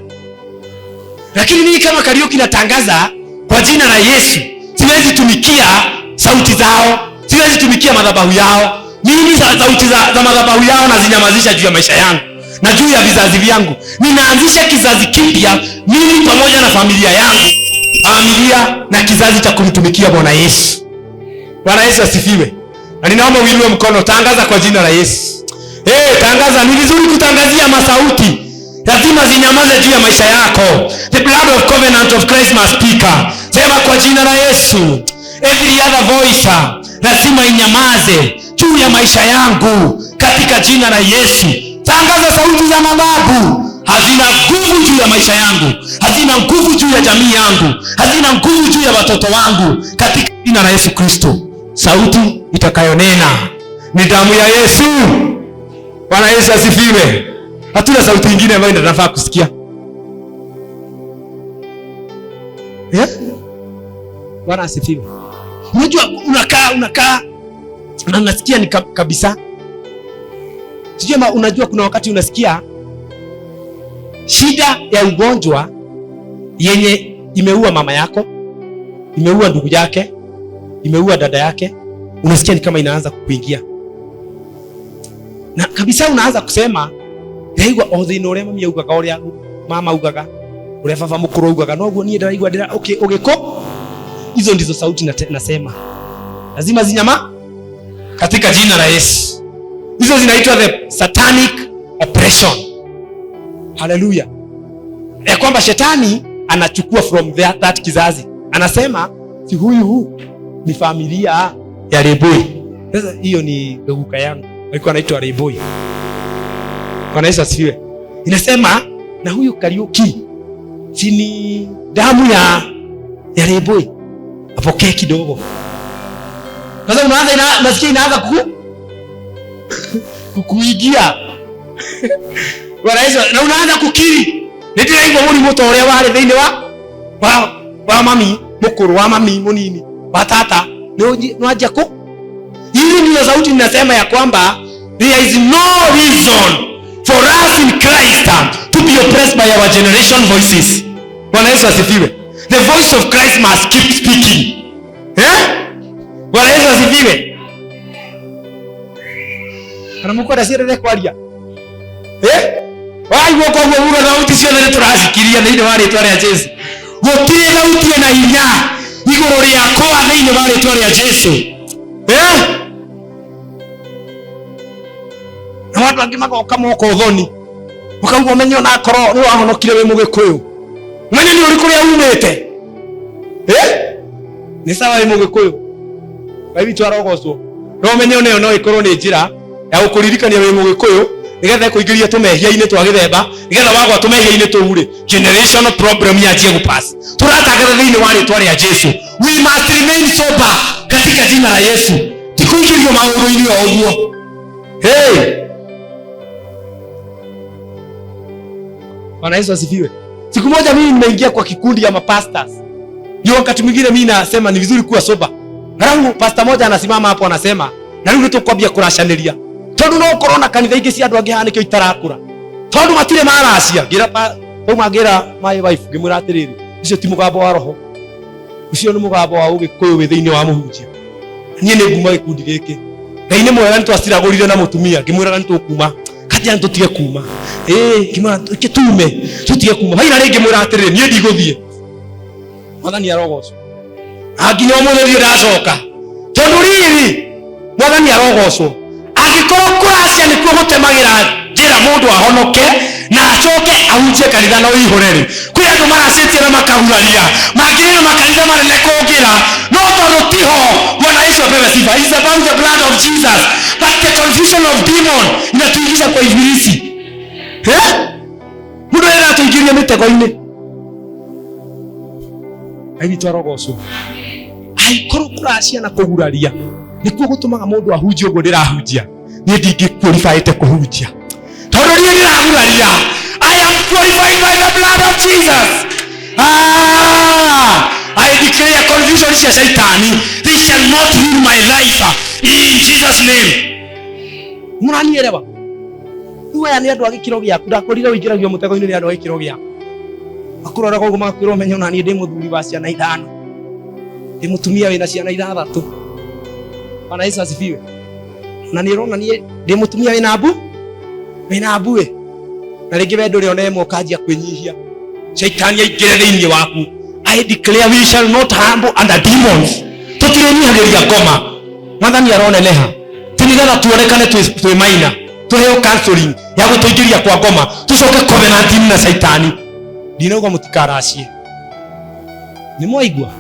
lakini mimi kama Kariuki natangaza kwa jina la Yesu, siwezi tumikia sauti zao, siwezi tumikia madhabahu yao. Mimi sauti za madhabahu yao nazinyamazisha juu ya maisha yangu na juu ya vizazi vyangu. Ninaanzisha kizazi kipya mimi pamoja na familia yangu, familia na kizazi cha kumtumikia Bwana Yesu. Bwana Yesu asifiwe. Na ninaomba uinue mkono, tangaza kwa jina la Yesu. Tangaza. Ni vizuri kutangazia masauti, lazima zinyamaze juu ya maisha yako. The blood of covenant of Christ must speak. Sema kwa jina la Yesu. Every other voice lazima inyamaze juu ya maisha yangu katika jina la Yesu. Tangaza sauti za mababu hazina nguvu juu ya maisha yangu, hazina nguvu juu ya jamii yangu, hazina nguvu juu ya watoto wangu katika jina la Yesu Kristo. Sauti itakayonena ni damu ya Yesu. Bwana Yesu asifiwe. Hatuna sauti nyingine ambayo tunafaa kusikia. Bwana asifiwe. Unajua unakaa na unasikia ni kabisa. Sijui unajua kuna wakati unasikia shida ya ugonjwa yenye imeua mama yako, imeua ndugu yake, imeua dada yake, unasikia ni kama inaanza kukuingia. Na kabisa unaanza kusema, "Ndaigwa othina uria mami augaga uria mama augaga, uria baba mukuru augaga, noguo nie ndaigwa ndira ugiko." Hizo ndizo sauti nasema. Lazima zinyama katika jina la Yesu. Hizo zinaitwa the satanic oppression. Hallelujah. Ya kwamba shetani anachukua from that kizazi. Anasema si huyu ni familia ya Reboi. Sasa hiyo ni nduguka yangu. Alikuwa anaitwa Reboi. Bwana Yesu asifiwe. Inasema na huyu Kariuki si ni damu ya Reboi. Apokee kidogo. Sasa unaanza nasikia inaanza kukuigia. Bwana Yesu, na unaanza kukiri. Nitiraigwa muri muto uria wari thiini wa mami mukuru wa mami munini wa tata nwaje ku. Hizi ndio sauti ninasema ya kwamba there is no reason for us in Christ to be oppressed by our generation voices. Bwana Yesu asifiwe. The voice of Christ must keep speaking. Bwana Yesu asifiwe. Kana mukora sirere kwaria. Waigua kwa ura sauti ciothe turasikiria thiini wa ritwa ria Jesu. Gutire sauti na hinya iguru riakwa thiini wa ritwa ria Jesu. Na watu wangi magoka moko thoni. Ukaugwa menyo na koro ni wahonokire we Mugikuyu. Menyo ni uri kuria umete. Ni sawa we Mugikuyu. Baibi twarogocwo. No menyo no ikorwo ni njira ya gukuririkania we Mugikuyu. Nigetha kuingiria tumehia-ini twa githemba, nigetha wagwa tumehia-ini tuure. Generational problem ya jie gupass. Turatangatha thiini wa ritwa ria Jesu. We must remain sober katika jina la Yesu. Tikuingirio maundu-ini o uguo. Bwana Yesu asifiwe. Siku moja mimi nimeingia kwa kikundi ya mapastors. Ni wakati mwingine mimi nasema ni vizuri kuwa sober. Harangu pastor moja anasimama hapo anasema, "Na rĩu nĩtũkwambia kũracaniria. Tondu no korona kanitha ingi cia andu angi hanikio itarakura. Tondu matire maracia ngira ngira my wife ngimura atiriri. Icio ti mugambo wa roho. Ucio ni mugambo wa Ugikuyu wi thiini wa muhunjia. Nie ni nguma gikundi giki. Ngai ni mwega nitwaciragurire na mutumia ngimwira nitukuma. Kati antu tutige kuma. Ngimura kitume tutige kuma. Haina ringi mwira atiriri nie ndiguthie. Mwathani arogocwo. Anginya umuthiri ndacoka. Tondu riri Mwathani arogocwo. Angĩkorwo kũracia nĩkuo gũtemagira njĩra mũndũ ahonoke na acoke ahunjie kanitha no ihũreri. Kwĩ andũ maracĩtie na makahuraria mangĩrĩra makanitha manene kũngĩra no tondũ tiho. Bwana Yesu apewe sifa. It's about the blood of Jesus. But the confusion of demon inatuingiza kwa ibilisi. Mundu ĩra atuingiria mĩtego-inĩ. Aibi twarogocwo. Angĩkorwo kũracia na kũguraria nikuo gutumaga mundu ahunjie uguo ndirahunjia nie ndingĩqualified kuhunjia tondu nie ndirahuraria. I am qualified by the blood of Jesus. I declare confusion cia Saitani, they shall not rule my life in Jesus name. Muranielewa? riu aya ni andu a gikiro giaku ndakorire uingiragio mutego-ini ni andu a gikiro giaku akurora koguo magakwira umenye ona ni ndi muthuri wa ciana 5 ndi mutumia wina ciana 6 Bwana Yesu asifiwe na ni rona ni ndi mutumia wina mbu na ringi we nduri ona imwe ukanjia kwinyihia shaitani aingire thiini waku. I declare we shall not humble under demons. Tutirenyihagiria ngoma Mwathani aroneneha tinigetha tuonekane twi maina tuheo counseling ya gutuingiria kwa ngoma tucoke covenant na shaitani ndinauga mutikaracie ni mwaigua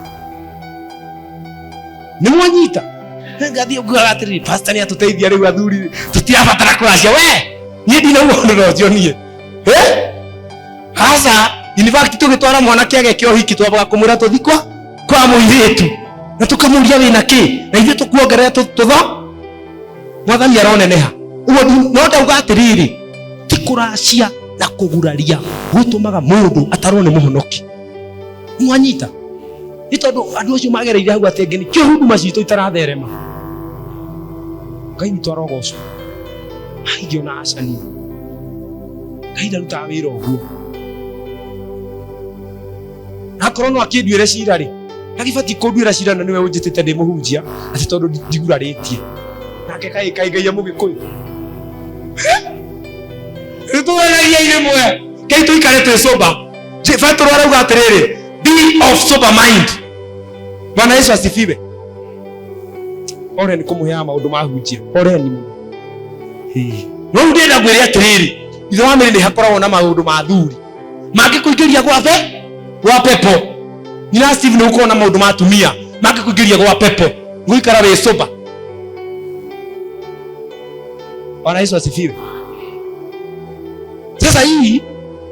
ni mwanyita ngathie uguaga atiri pastor ni atuteithia riu athuri tutirabatara kuracia we ni ndinauga ndono cionie hasa in fact tugitwara mwana kiage kio hiki twabaga kumwira tuthikwa kwa muiritu na tukamuria wina ki na ithuĩ tukuongerera tutho Mwathani aroneneha uguo no ndauga atiriri ti kuracia na kuguraria gutumaga mundu atarwo ni muhonoki mwanyita ni tondu andu acio magereire hau atengi ni kio huduma citu itaratherema Ngai ni twarogocwo haigio na acani Ngai ndaruta wira uguo akorwo no akindwire cira ri agibati kundwira cira na niwe unjitite ndi muhunjia ati tondu ndiguraritie nake kaigaiya mugikuyu tuwanagia ine mwe kai tuikare twi soba fatro arauga atiriri be of sober mind. Bwana Yesu asifiwe. Ore ni kumuhea maundu mahunjia ore ni no ndienda gwire atiriri itho wa miri ni hakoragwo na maundu ma thuri mangikuingiria gwa pepo nina Steve ni uko na maundu ma atumia mangikuingiria gwa pepo guikara wi soba. Bwana Yesu asifiwe. Sasa hii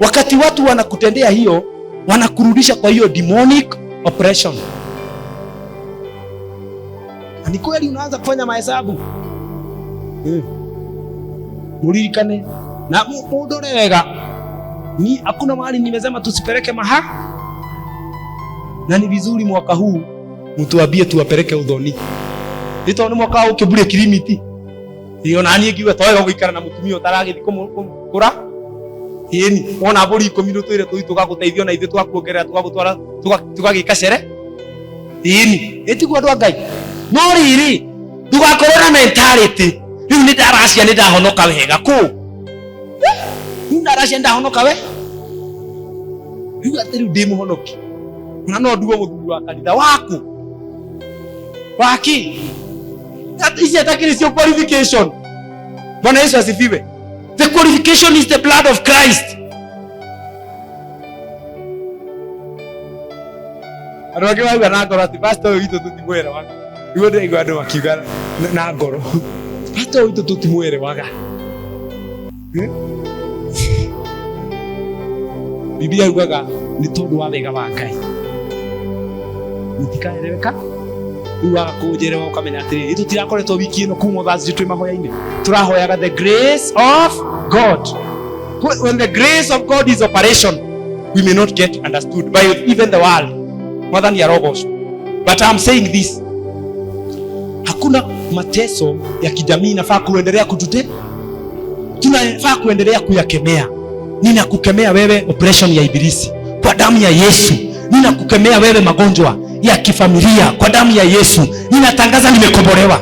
wakati watu wanakutendea hiyo wanakurudisha kwa hiyo demonic oppression. Ni kweli unaanza kufanya mahesabu. Mulikane na mudore wega. Ni hakuna mahali nimesema tusipeleke na ni vizuri mwaka huu mtuambie tuwapeleke udhoni. Nito ni mwaka huu kibure kilimiti. Iyo nani ngiwe toyo guikara na mutumia utaragithi kumukura. Yeni ona buri 10 twire tugaguteithio na ithu twakuongerera tugagutwara tugagika cere. Yeni etigu andu Ngai. No riri tugakorwo na mentality. Riu ni ndaracia ni ndahonoka wega ku. Ni ndaracia ndahonoka we. Riu atiri ndi muhonoki. Na no ndugo muthuri wa kanitha waku. Waki. That is a qualification. Bwana Yesu asifiwe. The qualification is the blood of Christ. Arwage wa na ngoro ati pastor witu tutimwere waga. Igo ndego andu makiuga na ngoro. Pastor witu tutimwere waga. Biblia yugaga ni tondu wa wega wa Ngai. Mutikaeleweka? Uwa kujere wa kamenya atiri itu tirakoretwo wiki ino kumwo thaci twi mahoya-ini turahoyaga the grace of God. When the grace of God is operation we may not get understood by even the world more than yarogos. But I'm saying this, hakuna mateso ya kijamii nafaa kuendelea tunafaa kuendelea kuyakemea. Ninakukemea wewe operation ya ibilisi kwa damu ya Yesu. Ninakukemea wewe magonjwa ya kifamilia kwa damu ya Yesu. Ninatangaza nimekombolewa.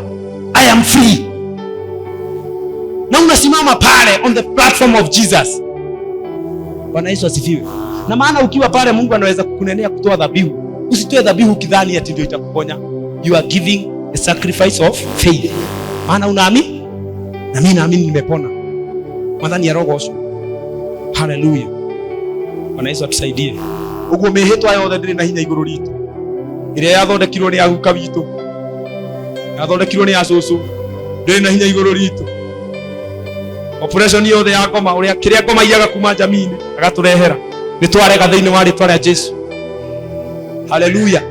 I am free. Na unasimama pale on the platform of Jesus. Bwana Yesu asifiwe. Na maana ukiwa pale Mungu anaweza kukunenea kutoa dhabihu. Usitoe dhabihu kidhani ati ndio itakuponya. You are giving a sacrifice of faith. Maana unaamini? Na mimi naamini nimepona. Mwadhani ya roho osho. Hallelujah. Bwana Yesu atusaidie. Uguo mehetwa yothe ndiri na hinya iguru ritu. Ire yathondekirwo ni aguka witu. Yathondekirwo ni acucu. Ndiri na hinya iguru ritu. Operation yothe ya ngoma uria kiria ngoma iyaga kuma jamini agaturehera. Ni twarega thiini wa ritwa ria Jesu. Hallelujah.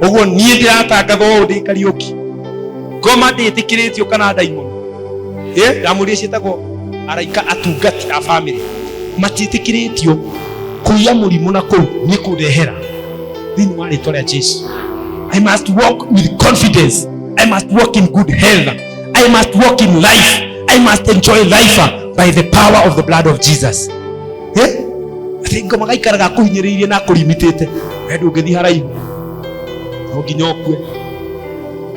Uguo nie ndiratangatho ndi Kariuki. Ngoma nditikiritio kana daimon. Ndamurie cietagwo araika atungati a family. Matitikiritio kuya murimu na kuu ni kurehera thiini wa ritwa ria Jesu. I must walk with confidence. I must walk in good health. I must walk in life. I must enjoy life by the power of the blood of Jesus. Athingo magaikaraga kuhinyiriirie na kulimitete. Wewe ungethi haraihu. Unginyokwe.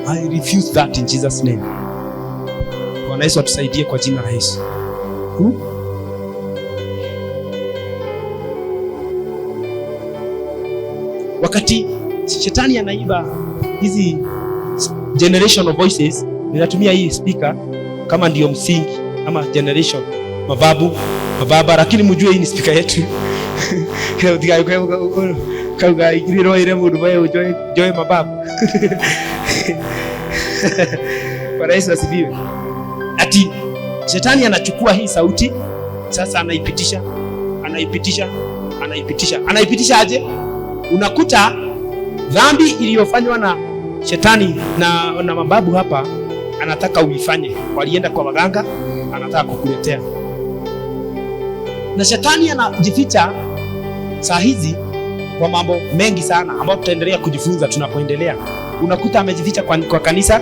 I refuse that in Jesus name. Bwana Yesu atusaidie kwa jina la Yesu. Wakati shetani anaiba hizi generation of voices, ninatumia hii speaker kama ndio msingi ama generation mababa, lakini mjue hii ni speaker yetu. Kauga igiriro ile mundu bae joy mababu. Bwana Yesu asifiwe. Ati shetani anachukua hii sauti sasa anaipitisha aje? Unakuta dhambi iliyofanywa na shetani na mababu hapa anataka uifanye. Walienda kwa waganga, anataka kukuletea. Na shetani anajificha saa hizi kwa mambo mengi sana ambayo tutaendelea kujifunza tunapoendelea. Unakuta amejificha kwa kanisa,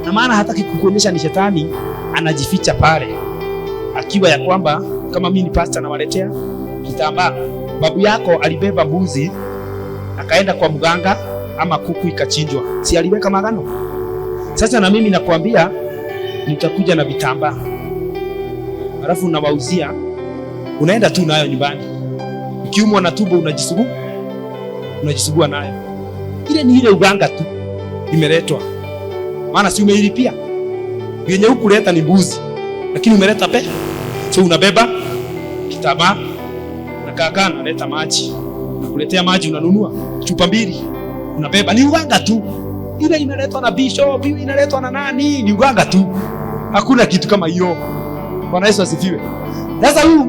na maana hataki kukuonyesha ni shetani, anajificha pale. Akiwa ya kwamba kama mimi ni pastor na waletea kitambaa, babu yako alibeba mbuzi akaenda kwa mganga ama kuku ikachinjwa, si aliweka magano? Sasa na mimi nakwambia nitakuja na vitambaa, alafu unawauzia, unaenda tu nayo nyumbani. Ukiumwa na tumbo unajisugua nayo. Ile ni ile uganga tu imeletwa, maana si umeilipia. Yenye hukuleta ni mbuzi, lakini umeleta pesa. So unabeba kitambaa, unakaa unaleta maji, nakuletea maji, unanunua chupa 2, unabeba. Ni uganga tu. Ile inaletwa na bishop, ile inaletwa na nani, ni uganga tu. Hakuna kitu kama hiyo. Bwana Yesu asifiwe. Sasa huyu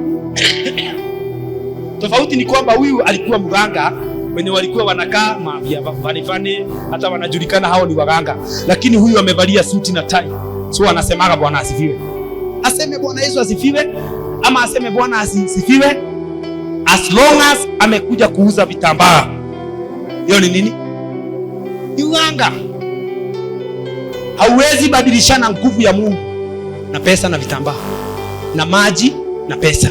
tofauti ni kwamba huyu alikuwa mganga, wenye walikuwa wanakaa mavani, hata wanajulikana hao ni waganga, lakini huyu amevalia suti na tai. So anasemaga Bwana asifiwe. Aseme Bwana Yesu asifiwe ama aseme Bwana asifiwe, as long as amekuja kuuza vitambaa. Hiyo ni nini? Ni uganga. Hauwezi badilishana nguvu ya Mungu na pesa na vitambaa, na maji na pesa,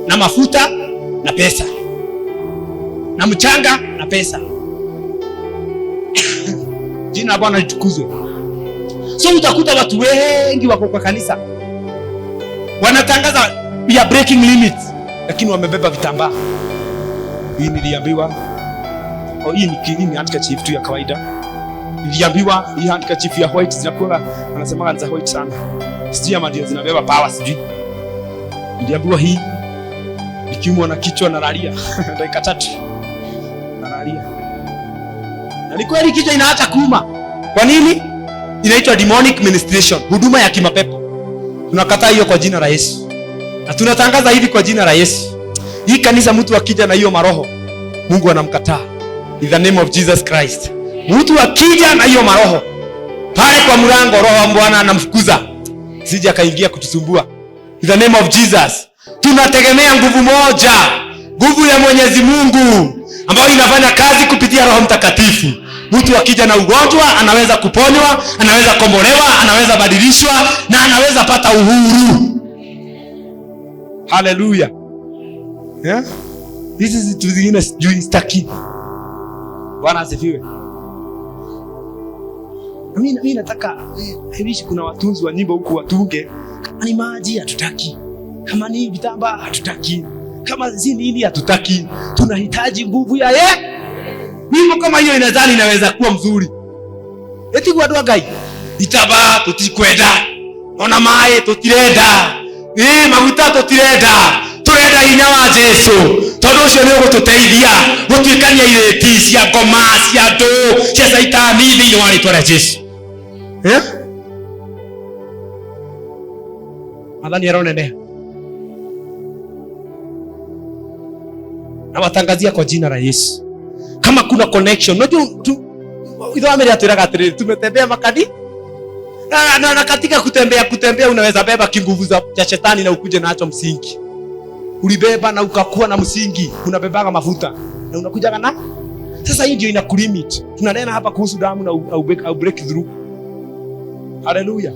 na mafuta na pesa, na mchanga na pesa. Jina la Bwana litukuzwe. So utakuta watu wengi wako kwa kanisa wanatangaza we are breaking limits, lakini wamebeba vitambaa. Hii niliambiwa, hii ni handkerchief tu ya kawaida. Niliambiwa hii handkerchief ya white zinakuwa, wanasema ni za white sana, sijui ama ndio zinabeba power, sijui. Niliambiwa hii nikiumwa na kichwa na lalia dakika 3 na lalia, na ni kweli kichwa inaacha kuuma. Kwa nini? Inaitwa demonic ministration, huduma ya kimapepo. Tunakataa hiyo kwa jina la Yesu, na tunatangaza hivi kwa jina la Yesu. Hii kanisa mtu akija na hiyo maroho, Mungu anamkataa in the name of Jesus Christ. Mtu akija na hiyo maroho pale kwa mlango, roho wa Bwana anamfukuza, sije akaingia kutusumbua in the name of Jesus. Tunategemea nguvu moja, nguvu ya Mwenyezi Mungu ambayo inafanya kazi kupitia Roho Mtakatifu. Mtu akija na ugonjwa anaweza kuponywa, anaweza kombolewa, anaweza badilishwa, na anaweza pata uhuru. Hallelujah. Yeah? This is to the inner staki. Bwana asifiwe. Mimi nataka hivi, kuna watunzi wa nyimbo huku watunge, kama ni maji hatutaki, kama ni vitambaa hatutaki, kama nini hatutaki. Tunahitaji nguvu ya Mungu. Kama hiyo inaweza kuwa mzuri. Eti kwa dua gai vitambaa tutikwenda, ona mae tutirenda, maguta tutirenda, turenda hinya wa Yesu. Tondu ucio ni ugututeithia gutuikania ireti cia ngoma cia ndu cia Saitani thiini wa ritwa rĩa Yesu. Madhani yaronene na watangazia kwa jina la Yesu. Kama kuna connection, unajua idho ameria tuiraga atiri, tumetembea makadi na katika kutembea unaweza beba kinguvu za shetani na ukuje nacho msingi. Ulibeba na ukakuwa na msingi, unabebaga mafuta na unakuja na. Sasa hii ndio ina kulimit. Tunanena hapa kuhusu damu na au break through. Hallelujah.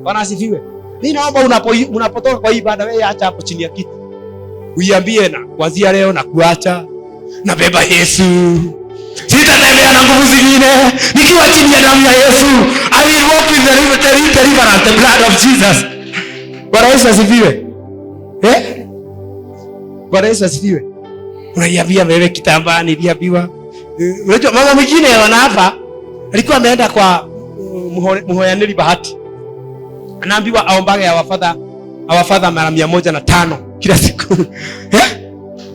Bwana asifiwe. Mimi naomba unapotoka kwa ibada wewe acha hapo chini ya kiti. Uiambie na kuanzia leo na kuacha nabeba Yesu. Sitatembea na nguvu zingine. Nikiwa chini ya damu ya Yesu, I will walk with the blood of Jesus. Bwana Yesu asifiwe. Bwana Yesu asifiwe. Unaiambia wewe kitambaa niliambiwa. Unajua mama mwingine wana hapa alikuwa ameenda kwa Muhoyaneli Bahati. Anaambiwa aombage awafadha mara 105 kila siku.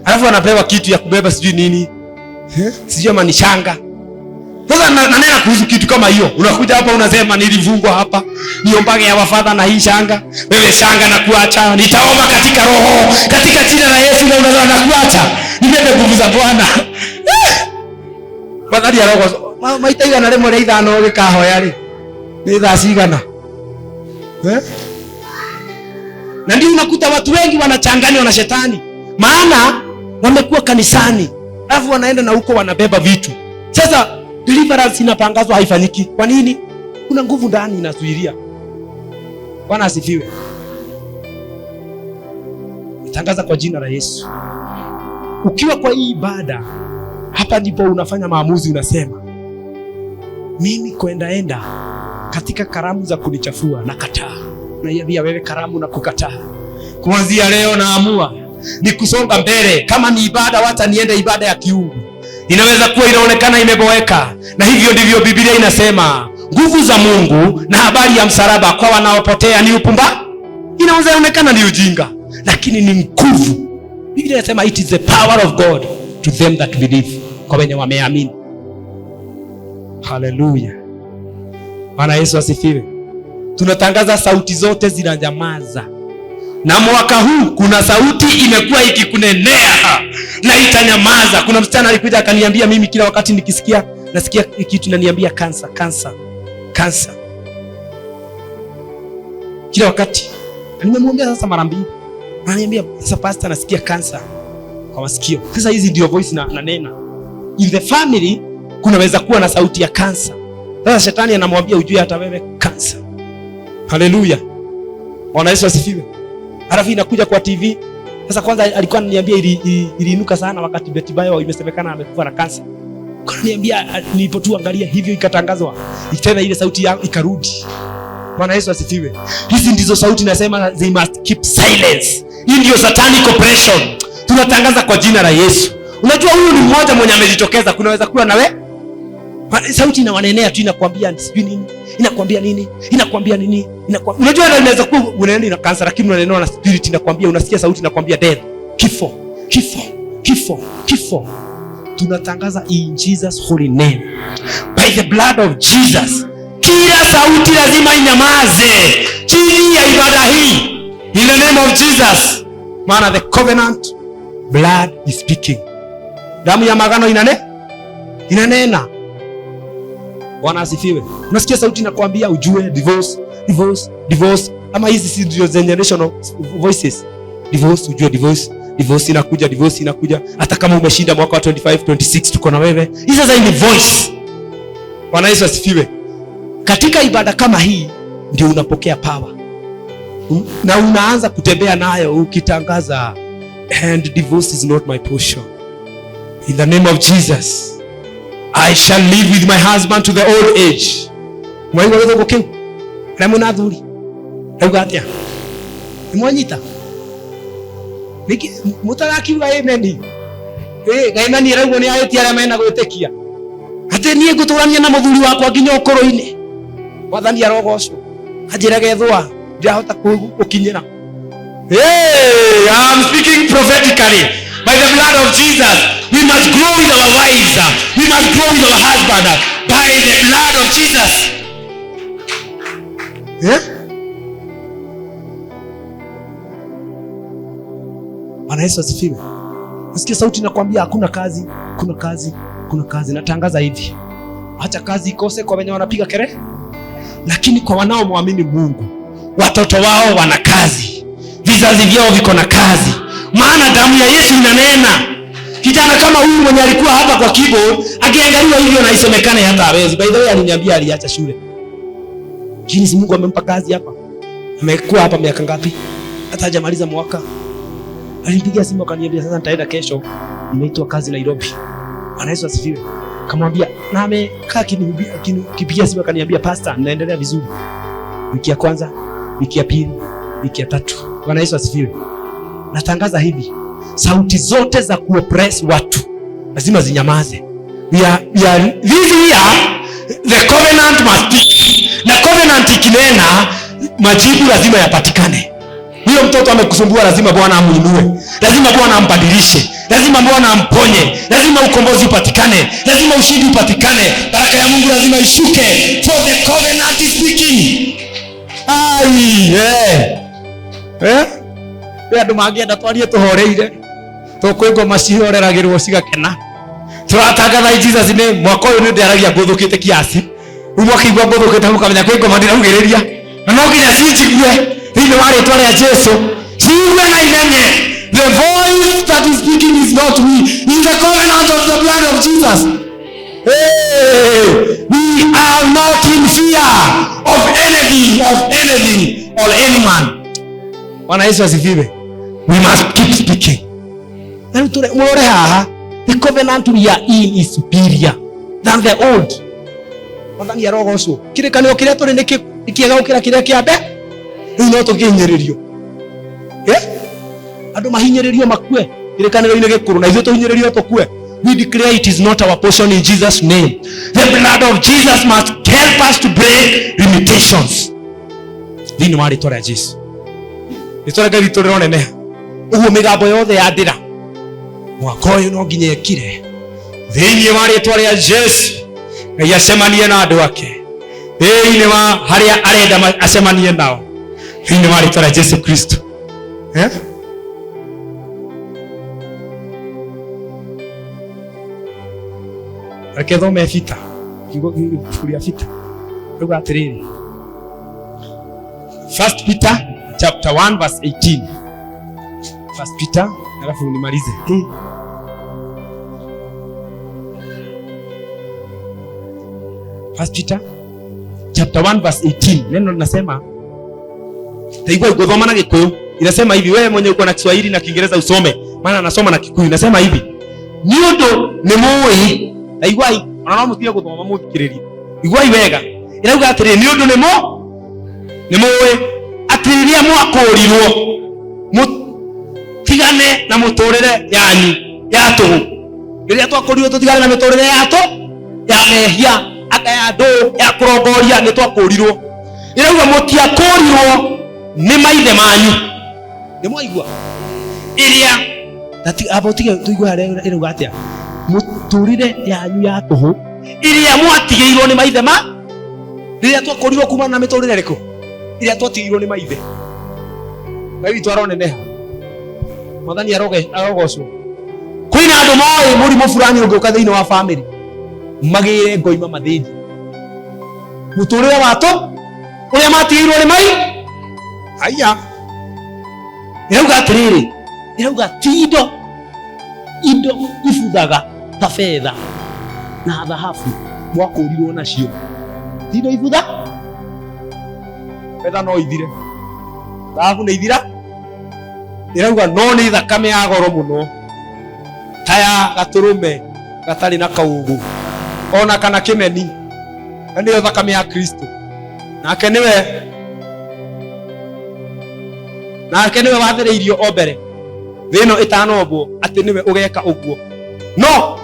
Alafu anapewa kitu ya kubeba sijui nini. Sijui manishanga. Sasa nanena kuhusu kitu kama hiyo. Unakuja hapa unasema nilivungwa hapa. Niombage awafadha na hii shanga. Wewe shanga na kuacha. Nitaomba katika roho, katika jina la Yesu na unazaa na kuacha. Nibebe nguvu za Bwana. Badali ya roho. Maita hiyo analemo ile ithano gikahoya ri. Ni thaa cigana? Na ndio unakuta watu wengi wanachanganywa na shetani. Maana wamekuwa kanisani, alafu wanaenda na huko wanabeba vitu. Sasa deliverance inapangazwa haifanyiki. Kwa nini? Kuna nguvu ndani inazuilia. Bwana asifiwe. Nitangaza kwa jina la Yesu. Ukiwa kwa hii ibada, hapa ndipo unafanya maamuzi, unasema mimi kuendaenda katika karamu za kunichafua na kataa. Unaiambia wewe karamu na kukataa. Kuanzia leo naamua ni kusonga mbele. Kama ni ibada, wacha niende ibada ya kiungu. Inaweza kuwa inaonekana imeboeka, na hivyo ndivyo Biblia inasema. Nguvu za Mungu na habari ya msalaba kwa wanaopotea ni upumbavu. Inaweza onekana ni ujinga, lakini ni nguvu. Biblia inasema it is the power of God to them that believe, kwa wenye wameamini. Hallelujah. Bwana Yesu asifiwe. Tunatangaza sauti zote zinanyamaza. Na mwaka huu kuna sauti imekuwa ikikunenea na itanyamaza. Kuna msichana alikuja akaniambia mimi kila wakati nasikia kitu inaniambia cancer. Kila wakati. Nimemwambia sasa mara 2. Ananiambia sasa pastor nasikia cancer kwa masikio. Sasa hizi ndio voice na nena. In the family kunaweza kuwa na sauti ya cancer. Sasa shetani anamwambia ujue hata wewe cancer. Haleluya. Bwana Yesu asifiwe. Halafu inakuja kwa TV. Sasa kwanza alikuwa ananiambia iliinuka sana wakati Betty Bayo imesemekana amekufa na cancer. Akaniambia nilipotu angalia hivyo ikatangazwa. Tena ile sauti yangu ikarudi. Bwana Yesu asifiwe. Hizi ndizo sauti nasema they must keep silence. Hii ndio satanic operation. Tunatangaza kwa jina la Yesu. Unajua huyu ni mmoja mwenye amejitokeza, kunaweza kuwa na wewe. Sauti inawanenea tu inakwambia sijui nini. Inakwambia nini? Unajua inaweza kuwa unaenda na cancer lakini unanenewa na spirit inakwambia, unasikia sauti inakwambia death, kifo. Tunatangaza in Jesus holy name. By the blood of Jesus. Kila sauti lazima inyamaze chini ya ibada hii. In the name of Jesus. Maana the covenant blood is speaking. Damu ya magano inanena. Bwana asifiwe. Unasikia sauti inakwambia ujue divorce. Ama hizi si ndio generational voices. Divorce inakuja. Hata kama umeshinda mwaka wa 25, 26 tuko na wewe. Hizi sasa ni voice. Bwana Yesu asifiwe. Katika ibada kama hii ndio unapokea power. Na unaanza kutembea nayo ukitangaza and divorce is not my portion. In the name of Jesus. I shall live with my husband to the old age. Mwaigwa wewe gukeu. Ramuna thuri. Augatia. Mwanyita. Niki mutarakiuga amen. Gaina ni raugo ni ayeti ara mena gwetekia. Ate nie nguturania na muthuri wakwa nginya ukoro-ini. Wathani arogocwo. Ajira gethwa ndahota kukinyira. Hey, I'm speaking prophetically. By the blood of Jesus, we must grow with our wives. We must grow with our husband. By the blood of Jesus. Bwana Yesu asifiwe. Nasikia sauti inakwambia hakuna kazi. Natangaza hivi. Acha kazi ikose kwa wenye wanapiga kelele. Lakini kwa wanaomwamini Mungu, watoto wao wana kazi. Vizazi vyao viko na kazi. Maana damu ya Yesu inanena. Kijana kama huyu mwenye alikuwa hapa kwa keyboard, akiangaliwa hivyo na isemekane hata hawezi. By the way aliniambia aliacha shule. Lakini si Mungu amempa kazi hapa. Amekuwa hapa miaka ngapi? Hata hajamaliza mwaka. Alinipigia simu akaniambia sasa nitaenda kesho. Nimeitwa kazi Nairobi. Bwana Yesu asifiwe. Kamwambia na amekaa kipigia simu akaniambia pastor, naendelea vizuri. Wiki ya kwanza, wiki ya pili, wiki ya tatu. Bwana Yesu asifiwe. Natangaza hivi, sauti zote za kuoppress watu lazima zinyamaze. This year the covenant must speak. Na covenant ikinena, majibu lazima yapatikane. Huyo mtoto amekusumbua, lazima Bwana amuinue. Lazima Bwana ambadilishe. Lazima Bwana amponye. Lazima ukombozi upatikane. Lazima ushindi upatikane. Baraka ya Mungu lazima ishuke. For the covenant is speaking. Andu mangienda twarie tuhoreire. Tukwigwo macihoreragirwo cigakena. Turatangatha in Jesus name. Mwaka uyu ni ndaragia nguthukite kiasi. Mwaka igwa nguthukite mukamenya kwigwo mandiraugiriria. Na no nginya cinjigue thĩinĩ wa rĩtwa rĩa Jesu. Ciuge na inene. The voice that is speaking is not we. It's the covenant of the blood of Jesus. Hey, we are not in fear of anything or any man. Bwana Yesu asifiwe. We must keep speaking. And muone haha, the covenant we are in is superior than the old. Mwathani arogocwo. Kĩrĩkanĩro kĩrĩa tũrĩ nĩ kĩega gũkĩra kĩrĩa kĩa mbere. Rĩu no tũkĩhinyĩrĩrio. Andũ mahinyĩrĩrio makue. Kĩrĩkanĩro-inĩ gĩkũrũ na ithuĩ tũhinyĩrĩrio tũkue. We declare it is not our portion in Jesus' name. The blood of Jesus must help us to break limitations. Thĩinĩ wa rĩtwa rĩa Jesu. Rĩtwa rĩa Ngai ritũ rĩroneneha. Ũguo mĩgambo yothe ya ndĩra. Mwaka ũyũ no nginya ĩkire. Thĩinĩ wa rĩtwa rĩa Jesu. Ngai acemanie na andũ ake. Thĩinĩ wa harĩa arenda acemanie nao. Thĩinĩ wa rĩtwa rĩa Jesu Kristo. Reke thome Bita. Kuria Bita. Ruga atiriri. 1 Peter chapter 1 verse 18. 1 Peter, alafu nimalize. 1 Peter chapter 1 verse 18. Neno linasema, taigwa ugoma na Gikuyu. Inasema hivi, wewe mwenye uko na Kiswahili na Kiingereza usome, maana nasoma na Kikuyu. Inasema hivi, niundu ni muwi. Taigwa ona no mutige guthoma muthikiririe. Igwai wega. Irauga atiri niundu ni muwi atiriria mwakurirwo. Mutigane na muturire yanyu ya tuhu. Riria twakurirwo tutigane na miturire yatu ya mehia akaya ndu ya kurongoria ni twakurirwo. Irauga mutiakurirwo ni maithe manyu. Ni mwaigua iria tati abotige tuigwa irauga atia muturire yanyu ya tuhu iria mwatigirwo ni maithe ma riria twakurirwo kuma na miturire riko iria twatigirwo ni maithe. Ngai twaroneneha. Mwathani arogocwo. Kwina andu moe murimu fulani ungiuka thiini wa family magire ngoima mathĩni. Muturire watu uria matigirwo ni mai aya. Irauga atiriri, irauga tindo indo ibuthaga ta fedha na dhahabu mwakurirwo nacio. Tindo ibutha, fedha no ithire, dhahabu ni ithira. Irauga no ni thakame ya goro muno ta ya gaturume gatari na kaugu ona kana kimeni. Ndio thakame ya Kristo. Nake niwe wathĩrĩirio o mbere thĩno ĩtanombwo atĩ niwe ũgeka ũguo. No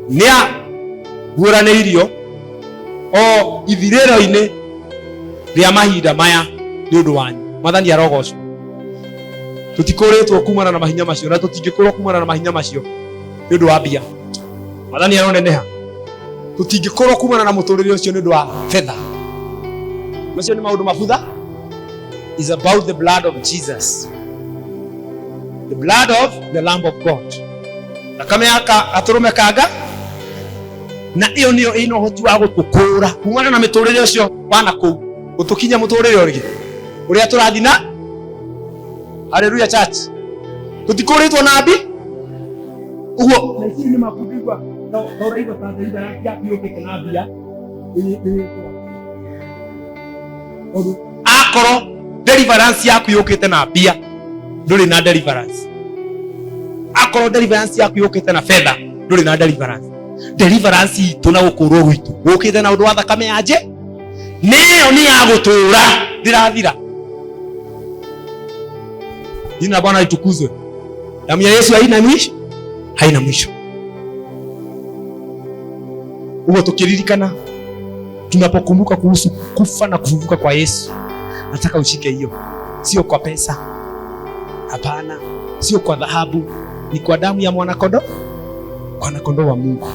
nĩa guũranĩirio o ithirĩro-inĩ rĩa mahinda maya nĩ ũndũ wanyu. Mwathani arogocwo. Tũtikũrĩtwo kumana na mahinya macio na tũtingĩkũrwo kumana na mahinya macio nĩ ũndũ wa mbia. Mwathani aroneneha. Tũtingĩkũrwo kumana na mũtũrĩre ũcio nĩ ũndũ wa fedha. Macio nĩ maũndũ mabutha. Is about the blood of Jesus, the blood of the Lamb of God. Thakame yaka aturume kanga na iyo niyo ino hoti wa gutukura kumana na miturire ucio wana kuu gutukinya muturire urigi uria turathina. Hallelujah church. Tutikuritwo na mbi uguo na isi ni makudigwa na uraiga tanzania ya kiyoke na mbia ni akoro nderi deliverance yaku yukite na mbia, nduri na deliverance. Akorwo deliverance yaku yukite na fedha, nduri na deliverance. Deliverance itu na gukurwo gwitu gukite na undu wa thakame yaje, niyo ni ya gutura ndirathira. Jina la Bwana litukuzwe. Damu ya Yesu haina mwisho, haina mwisho. Uwe tukiririkana tunapokumbuka kuhusu kufa na kufufuka kwa Yesu, nataka ushike hiyo. Sio kwa pesa, hapana, sio kwa dhahabu, ni kwa damu ya mwana kondoo, mwana kondoo wa Mungu.